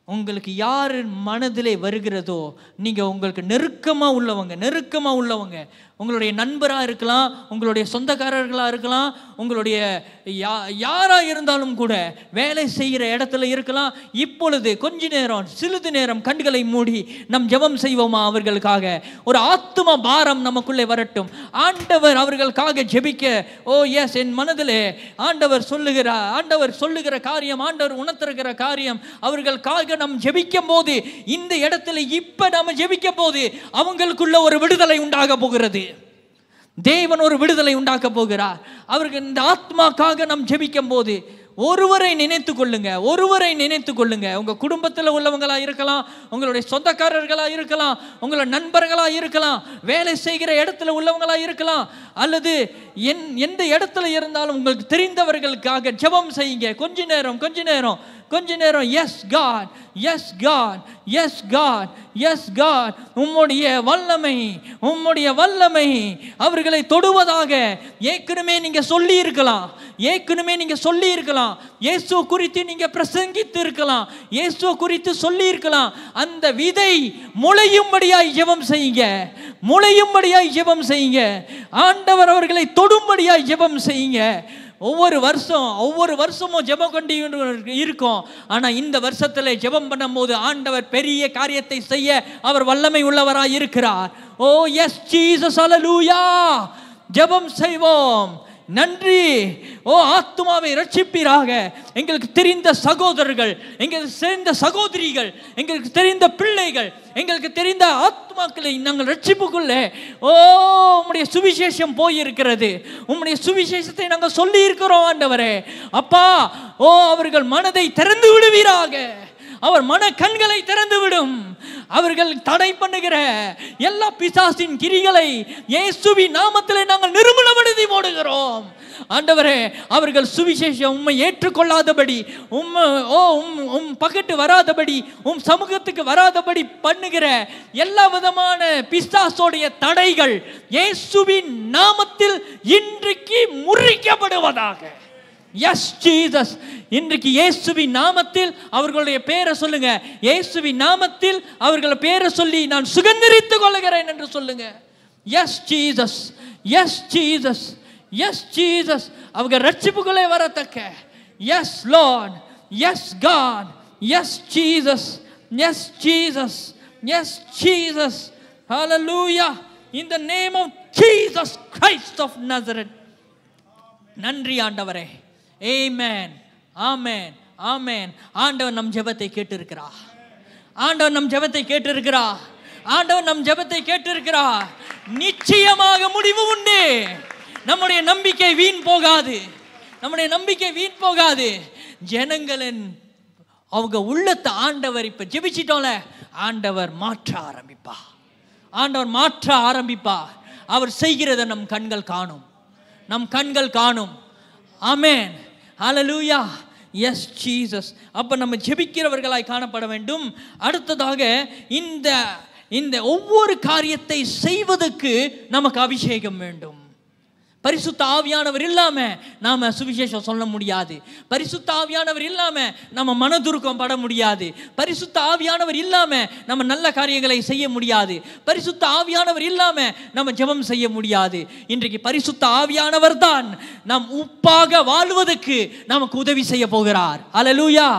உங்களுக்கு யார் மனதிலே வருகிறதோ, நீங்கள் உங்களுக்கு நெருக்கமாக உள்ளவங்க, உங்களுடைய நண்பராக இருக்கலாம், உங்களுடைய சொந்தக்காரர்களாக இருக்கலாம், உங்களுடைய யாராக இருந்தாலும் கூட, வேலை செய்கிற இடத்துல இருக்கலாம். இப்பொழுது கொஞ்ச நேரம், சிறிது நேரம் கண்களை மூடி நம் ஜெபம் செய்வோமா அவர்களுக்காக? ஒரு ஆத்தும பாரம் நமக்குள்ளே வரட்டும். ஆண்டவர் அவர்களுக்காக ஜெபிக்க, ஓ எஸ், என் மனதிலே ஆண்டவர் சொல்லுகிற காரியம், ஆண்டவர் உணர்த்துகிற காரியம், அவர்களுக்காக நாம் ஜெபிக்கும் போது, இந்த இடத்துல இப்ப நாம ஜெபிக்கும் போது அவங்களுக்குள்ள ஒரு விடுதலை உண்டாக போகிறது. தேவன் ஒரு விடுதலை உண்டாக்க போகிறார். அவர்கள் இந்த ஆத்மாக்காக நாம் ஜெபிக்கும் போது ஒருவரை நினைத்து கொள்ளுங்க. உங்க குடும்பத்தில் உள்ளவங்களா இருக்கலாம், உங்களுடைய சொந்தக்காரர்களா இருக்கலாம், உங்களோட நண்பர்களா இருக்கலாம், வேலை செய்கிற இடத்துல உள்ளவங்களா இருக்கலாம், அல்லது எந்த இடத்துல இருந்தாலும் உங்களுக்கு தெரிந்தவர்களுக்காக ஜெபம் செய்யுங்க. கொஞ்ச நேரம். Yes God, yes God, yes God, yes God. உம்முடைய வல்லமை அவர்களை தொடுவதாக ஏற்கனவே நீங்க சொல்லி இருக்கலாம். இயேசு குறித்து நீங்க பிரசங்கித்து இருக்கலாம், இயேசு குறித்து சொல்லி இருக்கலாம். அந்த விதை முளையும்படியாய் ஜெபம் செய்யுங்க. ஆண்டவர் அவர்களை தொடும்படியாய் ஜெபம் செய்யுங்க. ஒவ்வொரு வருஷமும் ஜெபம் கொண்டு இருக்கும். ஆனா இந்த வருஷத்துல ஜெபம் பண்ணும் போது ஆண்டவர் பெரிய காரியத்தை செய்ய அவர் வல்லமை உள்ளவராய் இருக்கிறார். ஓ எஸ் ஜீசஸ், அல்லேலூயா. ஜெபம் செய்வோம். நன்றி. ஓ ஆத்துமாவை ரட்சிப்பீராக. எங்களுக்கு தெரிந்த சகோதரர்கள், எங்களுக்கு தெரிந்த சகோதரிகள், எங்களுக்கு தெரிந்த பிள்ளைகள், எங்களுக்கு தெரிந்த ஆத்மாக்களை நாங்கள் ரட்சிப்புக்குள்ளே, ஓ உம்முடைய சுவிசேஷம் போயிருக்கிறது, உம்முடைய சுவிசேஷத்தை நாங்கள் சொல்லி இருக்கிறோம் ஆண்டவரே. அப்பா, ஓ அவர்கள் மனதை திறந்து விடுவீராக. அவர் மன கண்களை திறந்து விடும். அவர்கள் தடை பண்ணுகிற எல்லா பிசாசின் கிரிகளை இயேசுவின் நாமத்திலே நாங்கள் நிர்மூலப்படுத்தி போடுகிறோம் ஆண்டவரே. அவர்கள் சுவிசேஷம் உம்மை ஏற்றுக்கொள்ளாதபடி, பக்கத்து வராதபடி, சமூகத்துக்கு வராதபடி பண்ணுகிற எல்லா விதமான பிசாசோடைய தடைகள் இயேசுவின் நாமத்தில் இன்றைக்கு முறிக்கப்படுவதாக. S Jesus. இன்றைக்கு இயேசுவின் நாமத்தில் அவர்களுடைய பேரை சொல்லுங்க. இயேசுவின் நாமத்தில் அவர்கள் பேரை சொல்லி நான் சுகந்தரித்துக் கொள்கிறேன் என்று சொல்லுங்க. Yes Jesus, yes Jesus, yes Jesus. அவங்க ரட்சிப்புக்குள்ளே வரத்தக்க. Yes Lord, yes God, yes Jesus, yes Jesus, yes Jesus. Hallelujah. In the name of Jesus Christ of Nazareth. நன்றி ஆண்டவரே. ஆமென், ஆமென், ஆமென். ஆண்டவர் நம் ஜெபத்தை கேட்டிருக்கிறார். நிச்சயமாக முடிவு உண்டு. நம்முடைய நம்பிக்கை வீண் போகாது. ஜனங்களின் அவங்க உள்ளத்தை ஆண்டவர் இப்ப ஜெபிச்சிட்டோம்ல, ஆண்டவர் மாற்ற ஆரம்பிப்பார். அவர் செய்கிறத நம் கண்கள் காணும். Amen, hallelujah. Yes Jesus. அப்ப நம்ம ஜெபிக்கிறவர்களாய் காணப்பட வேண்டும். அடுத்ததாக இந்த ஒவ்வொரு காரியத்தை செய்வதற்கு நமக்கு அபிஷேகம் வேண்டும். பரிசுத்த ஆவியானவர் இல்லாம நாம சுவிசேஷம் சொல்ல முடியாது. பரிசுத்த ஆவியானவர் இல்லாம நம்ம மனதுருக்கம் பட முடியாது. பரிசுத்த ஆவியானவர் இல்லாம நம்ம நல்ல காரியங்களை செய்ய முடியாது. பரிசுத்த ஆவியானவர் இல்லாம நம்ம ஜெபம் செய்ய முடியாது. இன்றைக்கு பரிசுத்த ஆவியானவர் தான் நாம் உப்பாக வாழ்வதற்கு நமக்கு உதவி செய்ய போகிறார். அல்லேலூயா,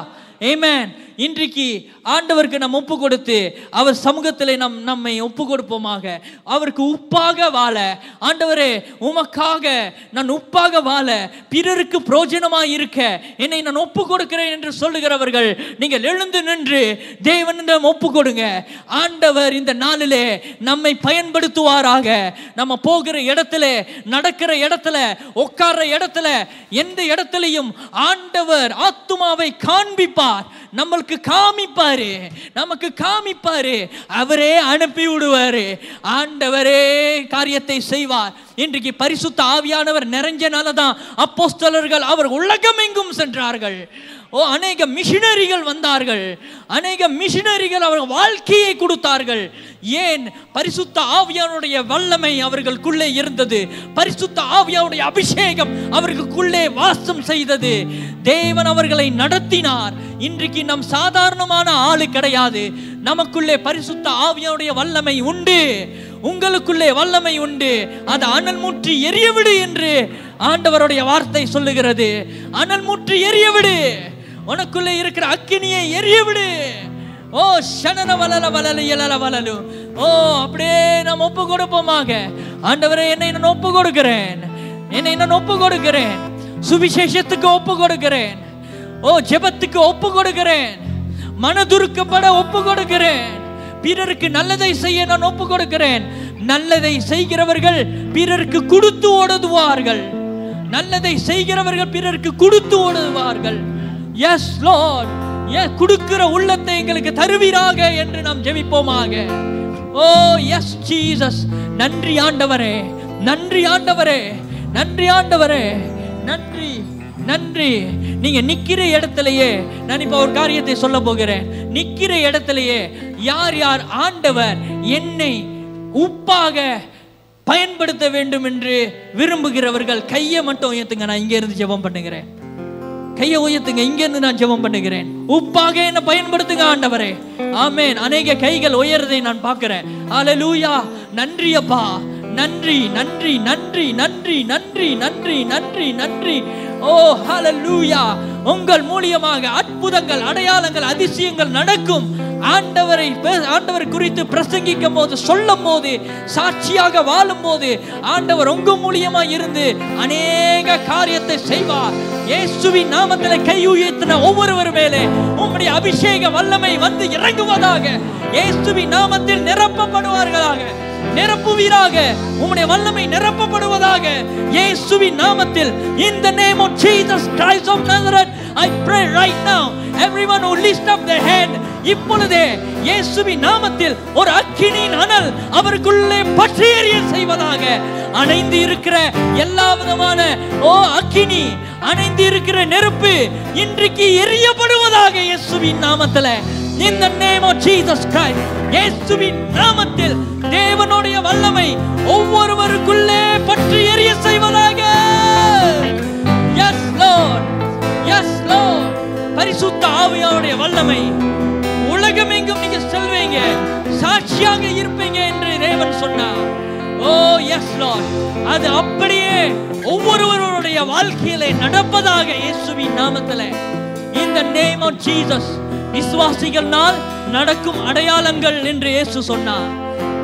ஆமென். இன்றைக்கு ஆண்டவருக்கு நாம் ஒப்பு கொடுத்து அவர் சமூகத்திலே நம்மை ஒப்பு கொடுப்போமாக. அவருக்கு உப்பாக வாழ, ஆண்டவரே உமக்காக நான் உப்பாக வாழ, பிறருக்கு பிரயோஜனமாய் இருக்க என்னை நான் ஒப்பு கொடுக்கிறேன் என்று சொல்லுகிறவர்கள் நீங்கள் எழுந்து நின்று தேவனிடம் ஒப்பு கொடுங்க. ஆண்டவர் இந்த நாளிலே நம்மை பயன்படுத்துவாராக. நம்ம போகிற இடத்துல, நடக்கிற இடத்துல, உட்கார்ற இடத்துல, எந்த இடத்திலையும் ஆண்டவர் ஆத்துமாவை காண்பிப்பார். நமக்கு காமிப்பாரு. அவரே அனுப்பி விடுவாரு. ஆண்டவரே காரியத்தை செய்வார். இன்றைக்கு பரிசுத்த ஆவியானவர் நிறைஞ்சனாலதான் அப்போஸ்தலர்கள் அவர் உலகம் எங்கும் சென்றார்கள். அநேக மிஷினரிகள் வந்தார்கள். அநேக மிஷினரிகள் அவர்கள் வாழ்க்கையை கொடுத்தார்கள். ஏன்? பரிசுத்த ஆவியானுடைய வல்லமை அவர்களுக்குள்ளே இருந்தது. பரிசுத்த ஆவியானுடைய அபிஷேகம் அவர்களுக்குள்ளே வாசம் செய்தது. தேவன் அவர்களை நடத்தினார். இன்றைக்கு நம் சாதாரணமான ஆளு கிடையாது. நமக்குள்ளே பரிசுத்த ஆவியானுடைய வல்லமை உண்டு. உங்களுக்குள்ளே வல்லமை உண்டு. அது அனல் மூற்றி எரியவிடு என்று ஆண்டவருடைய வார்த்தை சொல்லுகிறது. அனல் மூற்றி எரியவிடு. உனக்குள்ளே இருக்கிற அக்கினியை எரியவிடு. ஓ ஷனன வலல வலல இலல வலலு. ஓ அப்படியே நாம் ஒப்பு கொடுப்போமாக. ஆண்டவரே, என்னை நான் ஒப்பு கொடுக்கிறேன். சுவிசேஷத்துக்கு ஒப்பு கொடுக்கிறேன். ஓ ஜெபத்துக்கு ஒப்பு கொடுக்கிறேன். மனதுருக்கப்பட ஒப்பு கொடுக்கிறேன். பிறருக்கு நல்லதை செய்ய நான் ஒப்பு கொடுக்கிறேன். நல்லதை செய்கிறவர்கள் பிறருக்கு கொடுத்து ஓடுவார்கள். நல்லதை செய்கிறவர்கள் பிறருக்கு கொடுத்து ஓடுவார்கள். எஸ் லார்ட், கொடுக்கிற உள்ளத்தை எங்களுக்கு தருவீராக என்று நாம் ஜெபிப்போமாக. ஓ எஸ் ஜீசஸ். நன்றி ஆண்டவரே, நன்றி ஆண்டவரே, நன்றி ஆண்டவரே, நன்றி நன்றி. நீங்க நிக்கிற இடத்திலேயே நான் இப்ப ஒரு காரியத்தை சொல்ல போகிறேன். நிக்கிற இடத்திலேயே யார் யார் ஆண்டவர் என்னை உப்பாக பயன்படுத்த வேண்டும் என்று விரும்புகிறவர்கள் கையை மட்டும் உயர்த்துங்க. நான் இங்க இருந்து ஜெபம் பண்ணுகிறேன். கையை உயர்த்துங்க. இங்க இருந்து நான் ஜெபம் பண்ணுகிறேன். உப்பாக என்ன பயன்படுத்துங்க ஆண்டவரே. ஆமென். அநேக கைகள் உயர்றதை நான் பார்க்கிறேன். ஹல்லேலூயா. நன்றி அப்பா. நன்றி நன்றி நன்றி நன்றி நன்றி நன்றி நன்றி நன்றி. ஓ ஹல்லேலூயா. உங்கள் மூலியமாக அற்புதங்கள், அடையாளங்கள், அதிசயங்கள் நடக்கும். ஆண்டவர் குறித்து பிரசங்கிக்கும் போது, சொல்லும் போது, சாட்சியாக வாழும் போது ஆண்டவர் உங்க மூலியமா இருந்து அநேக காரியத்தை செய்வார். இயேசுவின் நாமத்தில் கை உயர்த்தின ஒவ்வொருவர் மேலே உம்முடைய அபிஷேக வல்லமை வந்து இறங்குவதாக. இயேசுவின் நாமத்தில் நிரப்பப்படுவார்களாக, நிரப்புவீராக. உம்முடைய வல்லமை நிரப்பப்படுவதாக இயேசுவின் நாமத்தில். In the name of Jesus Christ of Nazareth, I pray right now, everyone who lift up their hand, இப்பொழுதே இயேசுவின் நாமத்தில் ஒரு அக்கினியின் அனல் அவருக்குள்ளே பற்றி எரிய செய்வதாக. அணைந்து இருக்கிற எல்லா விதமான அக்கினி, அணைந்து இருக்கிற நெருப்பு இன்றைக்கு எரியப்படுவதாக இயேசுவின் நாமத்தில். In the name of Jesus Christ, இயேசுவின் நாமத்தில் தேவனுடைய வல்லமை ஒவ்வொருவருக்குள்ளே பற்றி எரிய செய்வதாக. Yes Lord, yes Lord. பரிசுத்த ஆவியானுடைய வல்லமை உலகம் எங்கும் நீங்க செல்வீங்க, சாட்சியாக இருப்பீங்க என்று தேவன் சொன்னார். ஓ எஸ் லார்ட். அது அப்படியே ஒவ்வொருவருடைய வாழ்க்கையிலே நடப்பதாக இயேசுவின் நாமத்தில். In the name of Jesus. விசுவாசிகள்னால் நடக்கும் அடையாளங்கள் என்று இயேசு சொன்னார்.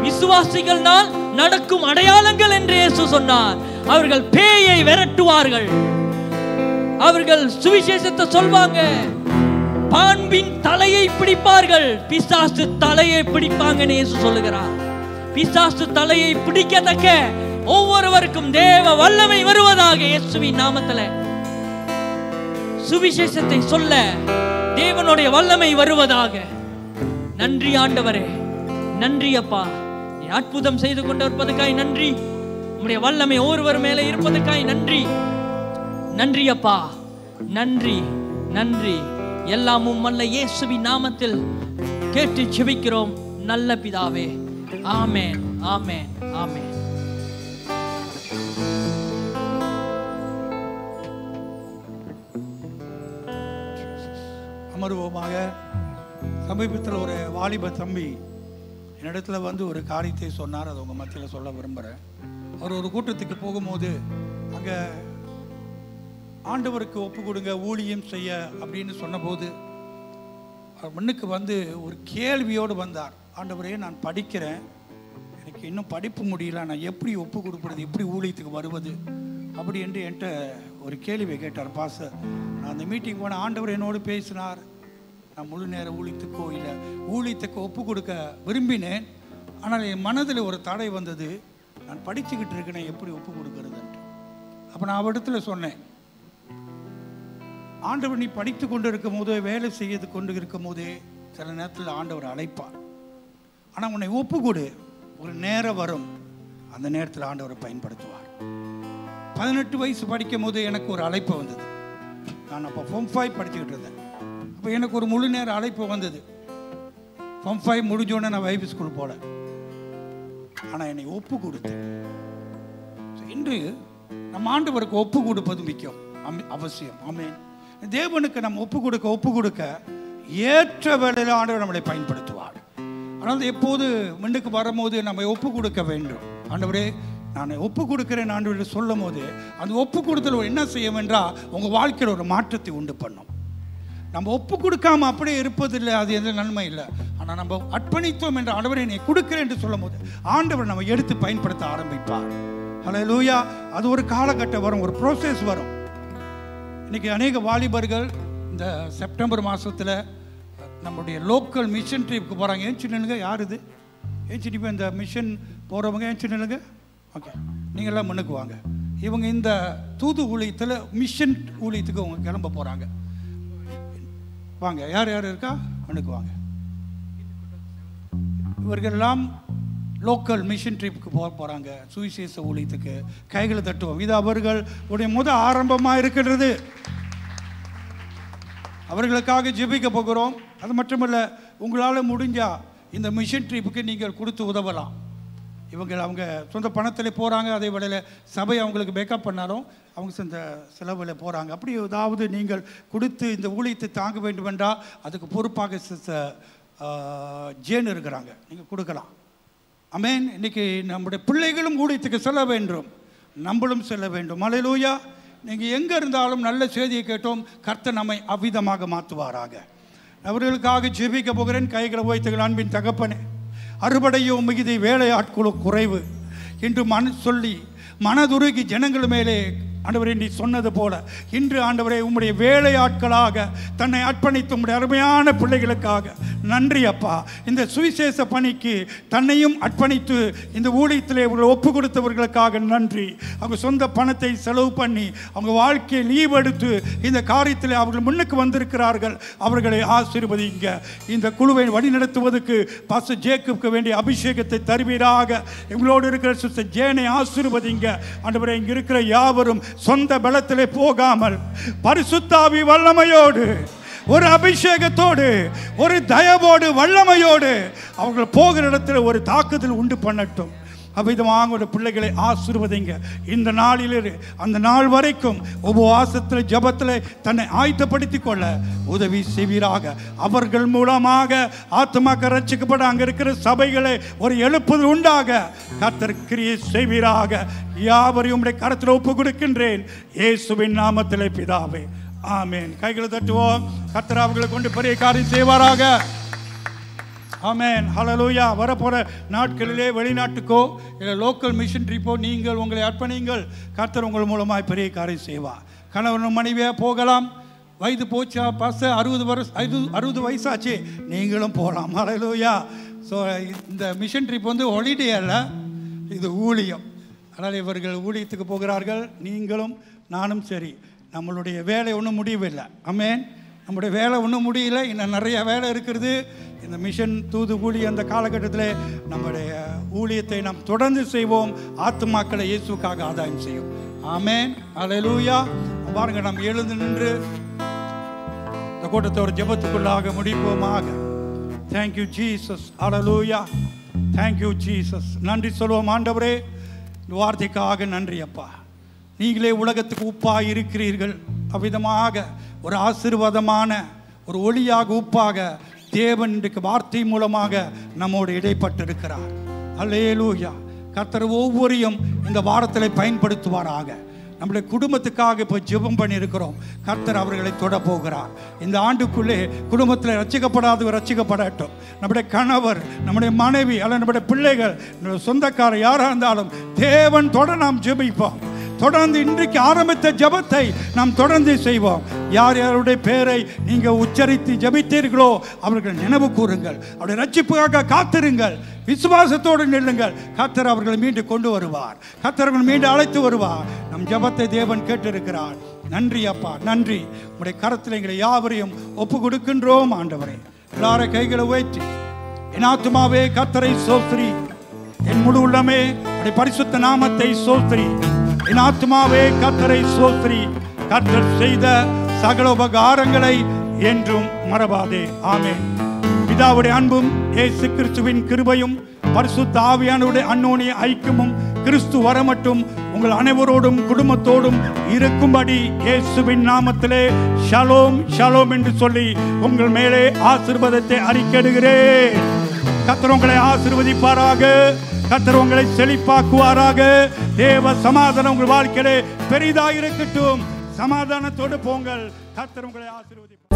விசுவாசிகள்னால் நடக்கும் அடையாளங்கள் என்று இயேசு சொன்னார். அவர்கள் பேயை விரட்டுவார்கள். அவர்கள் சுவிசேஷத்தை சொல்வாங்க. பாம்பின் தலையை பிடிப்பார்கள். பிசாசு தலையை பிடிப்பாங்கன்னு இயேசு சொல்லுகிறார். பிசாசு தலையை பிடிக்கத்தக்க ஒவ்வொருவருக்கும் தேவ வல்லமை வருவதாக இயேசுவின் நாமத்தில். சுவிசேஷத்தை சொல்ல தேவனுடைய வல்லமை வருவதாக. நன்றி ஆண்டவரே, நன்றி அப்பா. நீ அற்புதம் செய்து கொண்டிருப்பதற்காய் நன்றி. உம்முடைய வல்லமை ஒருவர் மேலே இருப்பதற்காய் நன்றி. நன்றி அப்பா, நன்றி நன்றி. எல்லாமும் வல்ல இயேசுவின் நாமத்தில் கேட்டு ஜெபிக்கிறோம் நல்ல பிதாவே. ஆமென், ஆமென், ஆமென். அமர்வோமாக. சமீபத்தில் ஒரு வாலிப தம்பி என்னிடத்துல வந்து ஒரு காரியத்தை சொன்னார். அதை உங்கள் மத்தியில் சொல்ல விரும்புகிறேன். அவர் ஒரு கூட்டத்துக்கு போகும்போது அங்கே ஆண்டவருக்கு ஒப்பு கொடுங்க, ஊழியம் செய்ய அப்படின்னு சொன்னபோது அவர் முன்னுக்கு வந்து ஒரு கேள்வியோடு வந்தார். ஆண்டவரே, நான் படிக்கிறேன், எனக்கு இன்னும் படிப்பு முடியல, நான் எப்படி ஒப்பு கொடுப்பது, எப்படி ஊழியத்துக்கு வருவது அப்படி என்று என்கிட்ட ஒரு கேள்வியை கேட்டார். பாஸ்டர், நான் அந்த மீட்டிங் போன ஆண்டவர் என்னோடு பேசினார். நான் முழு நேர ஊழியத்துக்கோ இல்லை ஊழியத்துக்கு ஒப்பு கொடுக்க விரும்பினேன். ஆனால் என் மனதில் ஒரு தடை வந்தது. நான் படிச்சுக்கிட்டு இருக்கேன், எப்படி ஒப்பு கொடுக்கறதுன்ட்டு. அப்போ நான் அவரிடத்துல சொன்னேன், ஆண்டவர் நீ படித்து கொண்டு இருக்கும் போது, வேலை செய்து கொண்டு இருக்கும் போதே சில நேரத்தில் ஆண்டவர் அழைப்பார். ஆனால் உன்னை ஒப்பு கொடு, ஒரு நேரம் வரும், அந்த நேரத்தில் ஆண்டவரை பயன்படுத்துவார். 18 வயசு படிக்கும் போது எனக்கு ஒரு அழைப்பு வந்தது. நான் அப்போ Form 5 படிச்சுக்கிட்டு இருந்தேன். அப்போ எனக்கு ஒரு முழு நேர அழைப்பு வந்தது. Form 5 முடிஞ்சோடனே நான் வைபி ஸ்கூல் போல. ஆனால் என்னை ஒப்பு கொடுத்தேன். இன்று நம்ம ஆண்டவருக்கு ஒப்பு கொடுப்பது முக்கியம், அவசியம். ஆமென். தேவனுக்கு நம்ம ஒப்பு கொடுக்க ஏற்ற வேளையில் ஆண்டவர் நம்மளை பயன்படுத்துவார். ஆனால் எப்போது முன்னுக்கு வரும்போது நம்ம ஒப்பு கொடுக்க வேண்டும். ஆண்டவரே நான் ஒப்பு கொடுக்கிறேன் ஆண்டவரே சொல்லும் போது அந்த ஒப்பு கொடுத்தல் என்ன செய்யும் என்றால் உங்கள் வாழ்க்கையில் ஒரு மாற்றத்தை உண்டு பண்ணும். நம்ம ஒப்பு கொடுக்காம அப்படியே இருப்பதில்லை, அது எந்த நன்மை இல்லை. ஆனால் நம்ம அர்ப்பணித்தோம் என்ற ஆண்டவரை என்னை கொடுக்கிறேன் என்று சொல்லும் போது ஆண்டவர் நம்ம எடுத்து பயன்படுத்த ஆரம்பிப்பார். ஹல்லேலூயா. அது ஒரு காலகட்டம் வரும், ஒரு ப்ரோசஸ் வரும். இன்னைக்கு அநேக வாலிபர்கள் இந்த செப்டம்பர் மாதத்தில் நம்முடைய லோக்கல் மிஷன் ட்ரிப்புக்கு போகிறாங்க. ஏன் நில்லுங்க, யார் இது? ஏன் இப்போ இந்த மிஷன் போகிறவங்க ஏன் நில்லுங்க. ஓகே, நீங்கள்லாம் முன்னுக்கு வாங்க. இவங்க இந்த தூது ஊழியத்தில் மிஷன் ஊழியத்துக்கு அவங்க கிளம்ப போகிறாங்க. வாங்க, யார் யார் இருக்கா முன்னுக்கு வாங்க. இவர்களெல்லாம் லோக்கல் மிஷன் ட்ரிப்புக்கு போகிறாங்க, சுவிசேஷ ஊழியத்துக்கு. கைகளை தட்டுவோம். இது அவர்களுடைய ஆரம்பமாக இருக்கிறது. அவர்களுக்காக ஜெபிக்க போகிறோம். அது மட்டுமல்ல, உங்களால் முடிஞ்சால் இந்த மிஷன் ட்ரிப்புக்கு நீங்கள் கொடுத்து உதவலாம். அவங்க சொந்த பணத்தில் போகிறாங்க, அதே வேளையில் சபை அவங்களுக்கு பேக்கப் பண்ணாலும் அவங்க சொந்த செலவில் போகிறாங்க. அப்படி ஏதாவது நீங்கள் கொடுத்து இந்த ஊழியத்தை தாங்க வேண்டும் என்றால் அதுக்கு பொறுப்பாக ஜேன் இருக்கிறாங்க, நீங்கள் கொடுக்கலாம். ஆமென். இன்றைக்கி நம்முடைய பிள்ளைகளும் ஊழியத்துக்கு செல்ல வேண்டும், நம்மளும் செல்ல வேண்டும். அல்லேலூயா. நீங்கள் எங்கே இருந்தாலும் நல்ல செய்தியை கேட்டோம், கர்த்தர் நம்மை அவ்விதமாக மாற்றுவாராக. அவர்களுக்காக ஜெபிக்க போகிறேன். கைகளை உயர்த்துங்கள். அன்பின் தகப்பனே, அறுபடையோ மிகுதி, வேலை ஆட்களோ குறைவு என்று மனதுருகி ஜனங்கள் மேலே ஆண்டவரே நீ சொன்னது போல இன்று ஆண்டவரே உம்முடைய வேலை ஆட்களாக தன்னை அர்ப்பணித்து உம்முடைய அருமையான பிள்ளைகளுக்காக நன்றி அப்பா. இந்த சுவிசேஷ பணிக்கு தன்னையும் அர்ப்பணித்து இந்த ஊழியத்திலே ஒப்பு கொடுத்தவர்களுக்காக நன்றி. அவங்க சொந்த பணத்தை செலவு பண்ணி அவங்க வாழ்க்கையை லீவ் எடுத்து இந்த காரியத்தில் அவர்கள் முன்னுக்கு வந்திருக்கிறார்கள். அவர்களை ஆசீர்வதிங்க. இந்த குழுவை வழிநடத்துவதற்கு பாஸ்டர் ஜேக்கப்க்கு வேண்டிய அபிஷேகத்தை தருவீராக. எங்களோடு இருக்கிற சிஸ்டர் ஜேனை ஆசீர்வதிங்க ஆண்டவரே. இங்கே இருக்கிற யாவரும் சொந்த பலத்திலே போகாமல் பரிசுத்த ஆவி வல்லமையோடு, ஒரு அபிஷேகத்தோடு, ஒரு தயவோடு, வல்லமையோடு அவர்கள் போகிற இடத்துல ஒரு தாக்குதல் உண்டு பண்ணட்டும். அவ்விதமாக பிள்ளைகளை ஆசீர்வதிங்க. இந்த நாளிலே அந்த நாள் வரைக்கும் உபவாசத்தில் ஜபத்தில் தன்னை ஆயத்தப்படுத்திக் கொள்ள உதவி செய்வீராக. அவர்கள் மூலமாக ஆத்மாக்க ரட்சிக்கப்பட அங்கே இருக்கிற சபைகளை ஒரு எழுப்புதல் உண்டாக கர்த்தர் கிரியை செய்வீராக. யாவரையும் உம்முடைய கரத்தில் ஒப்பு கொடுக்கின்றேன் இயேசுவின் நாமத்திலே பிதாவே, ஆமென். கைகளை தட்டுவோம். கர்த்தர் அவர்களை கொண்டு பெரிய காரியம் செய்வாராக. ஆமென். ஹல்லேலூயா. வரப்போகிற நாட்களிலே வெளிநாட்டுக்கோ இல்லை லோக்கல் மிஷன் ட்ரிப்போ நீங்கள் உங்களை அர்ப்பணிங்கள். கர்த்தர் உங்கள் மூலமாக பெரிய காரியம் செய்வார். கணவன் மனைவியாக போகலாம். வயது போச்சா பாஸ்டர், 60 வயசாச்சு, நீங்களும் போகலாம். ஹல்லேலூயா. ஸோ இந்த மிஷன் ட்ரிப் ஹாலிடே அல்ல, இது ஊழியம். அதனால் இவர்கள் ஊழியத்துக்கு போகிறார்கள். நீங்களும் நானும் சரி. நம்மளுடைய வேலை ஒன்றும் முடியவில்லை. ஆமென். நம்முடைய வேலை ஒன்றும் முடியல, இன்னும் நிறைய வேலை இருக்கிறது. இந்த மிஷன் தூது ஊழிய அந்த காலகட்டத்தில் நம்முடைய ஊழியத்தை நாம் தொடர்ந்து செய்வோம். ஆத்துமாக்களை இயேசுக்காக ஆதாயம் செய்யும். ஆமென். அல்லேலூயா. பாருங்க, நாம் எழுந்து நின்று இந்த கூட்டத்தை ஒரு ஜெபத்துக்குள்ளாக முடிப்போமாக. Thank you Jesus. Hallelujah. Thank you Jesus. நன்றி சொல்வோம். ஆண்டவரே, இந்த வார்த்தைக்காக நன்றி அப்பா. நீங்களே உலகத்துக்கு உப்பாக இருக்கிறீர்கள். அவ்விதமாக ஒரு ஆசீர்வாதமான ஒரு ஒளியாக உப்பாக தேவன் இன்றைக்கு வார்த்தை மூலமாக நம்மோடு இடைப்பட்டிருக்கிறார். அல்லேலூயா. கர்த்தர் ஒவ்வொருவரையும் இந்த வாரத்தில் பயன்படுத்துவாராக. நம்முடைய குடும்பத்துக்காக இப்போ ஜெபம் பண்ணியிருக்கிறோம். கர்த்தர் அவர்களை தொட போகிறார். இந்த ஆண்டுக்குள்ளே குடும்பத்தில் ரட்சிக்கப்படாதவர் ரட்சிக்கப்படட்டும். நம்முடைய கணவர், நம்முடைய மனைவி அல்ல நம்முடைய பிள்ளைகள், நம்முடைய சொந்தக்காரர் யாராக இருந்தாலும் தேவன் தொட நாம் ஜெபிப்போம். தொடர்ந்து இன்றைக்கு ஆரம்பித்த ஜெபத்தை நாம் தொடர்ந்து செய்வோம். யார் யாருடைய பெயரை நீங்க உச்சரித்து ஜெபித்தீர்களோ அவர்கள் நினைவு கூறுங்கள். அவருடைய ரட்சிப்புக்காக காத்திருங்கள். விசுவாசத்தோடு நில்லுங்கள். கர்த்தர் அவர்களை மீண்டு கொண்டு வருவார். கர்த்தர் அவர்கள் மீண்டு அழைத்து வருவார். நம் ஜெபத்தை தேவன் கேட்டிருக்கிறார். நன்றி அப்பா, நன்றி. உடைய கரத்தில் எங்களை யாவரையும் ஒப்பு கொடுக்கின்றோம் ஆண்டவரே. எல்லாரும் கைகளை உயர்த்தி, என் ஆத்துமாவே கர்த்தரை ஸ்தோத்திரி, என் முழு உள்ளமே உடைய பரிசுத்த நாமத்தை ஸ்தோத்திரி. என் ஆத்துமாவே கர்த்தரை ஸ்தோத்திரி, கர்த்தர் செய்த சகல உபகாரங்களை என்றும் மறவாதே. ஆமென். பிதாவுடைய அன்பும் இயேசு கிறிஸ்துவின் கிருபையும் பரிசுத்த ஆவியானவருடைய அந்யோன்ய ஐக்கியமும் கிறிஸ்து வரமட்டும் உங்கள் அனைவரோடும் குடும்பத்தோடும் இருக்கும்படி இயேசுவின் நாமத்திலே ஷலோம் ஷலோம் என்று சொல்லி உங்கள் மேலே ஆசீர்வாதத்தை அறிக்கையிடுகிறேன். கர்த்தர் உங்களை ஆசீர்வதிப்பாராக. கர்த்தர் உங்களை செழிப்பாக்குவாராக. தேவ சமாதானம் உங்கள் வாழ்க்கையிலே பெரிதாக இருக்கட்டும். சமாதானத்தோடு போங்கள். கர்த்தர் உங்களை ஆசீர்வதிப்பார்.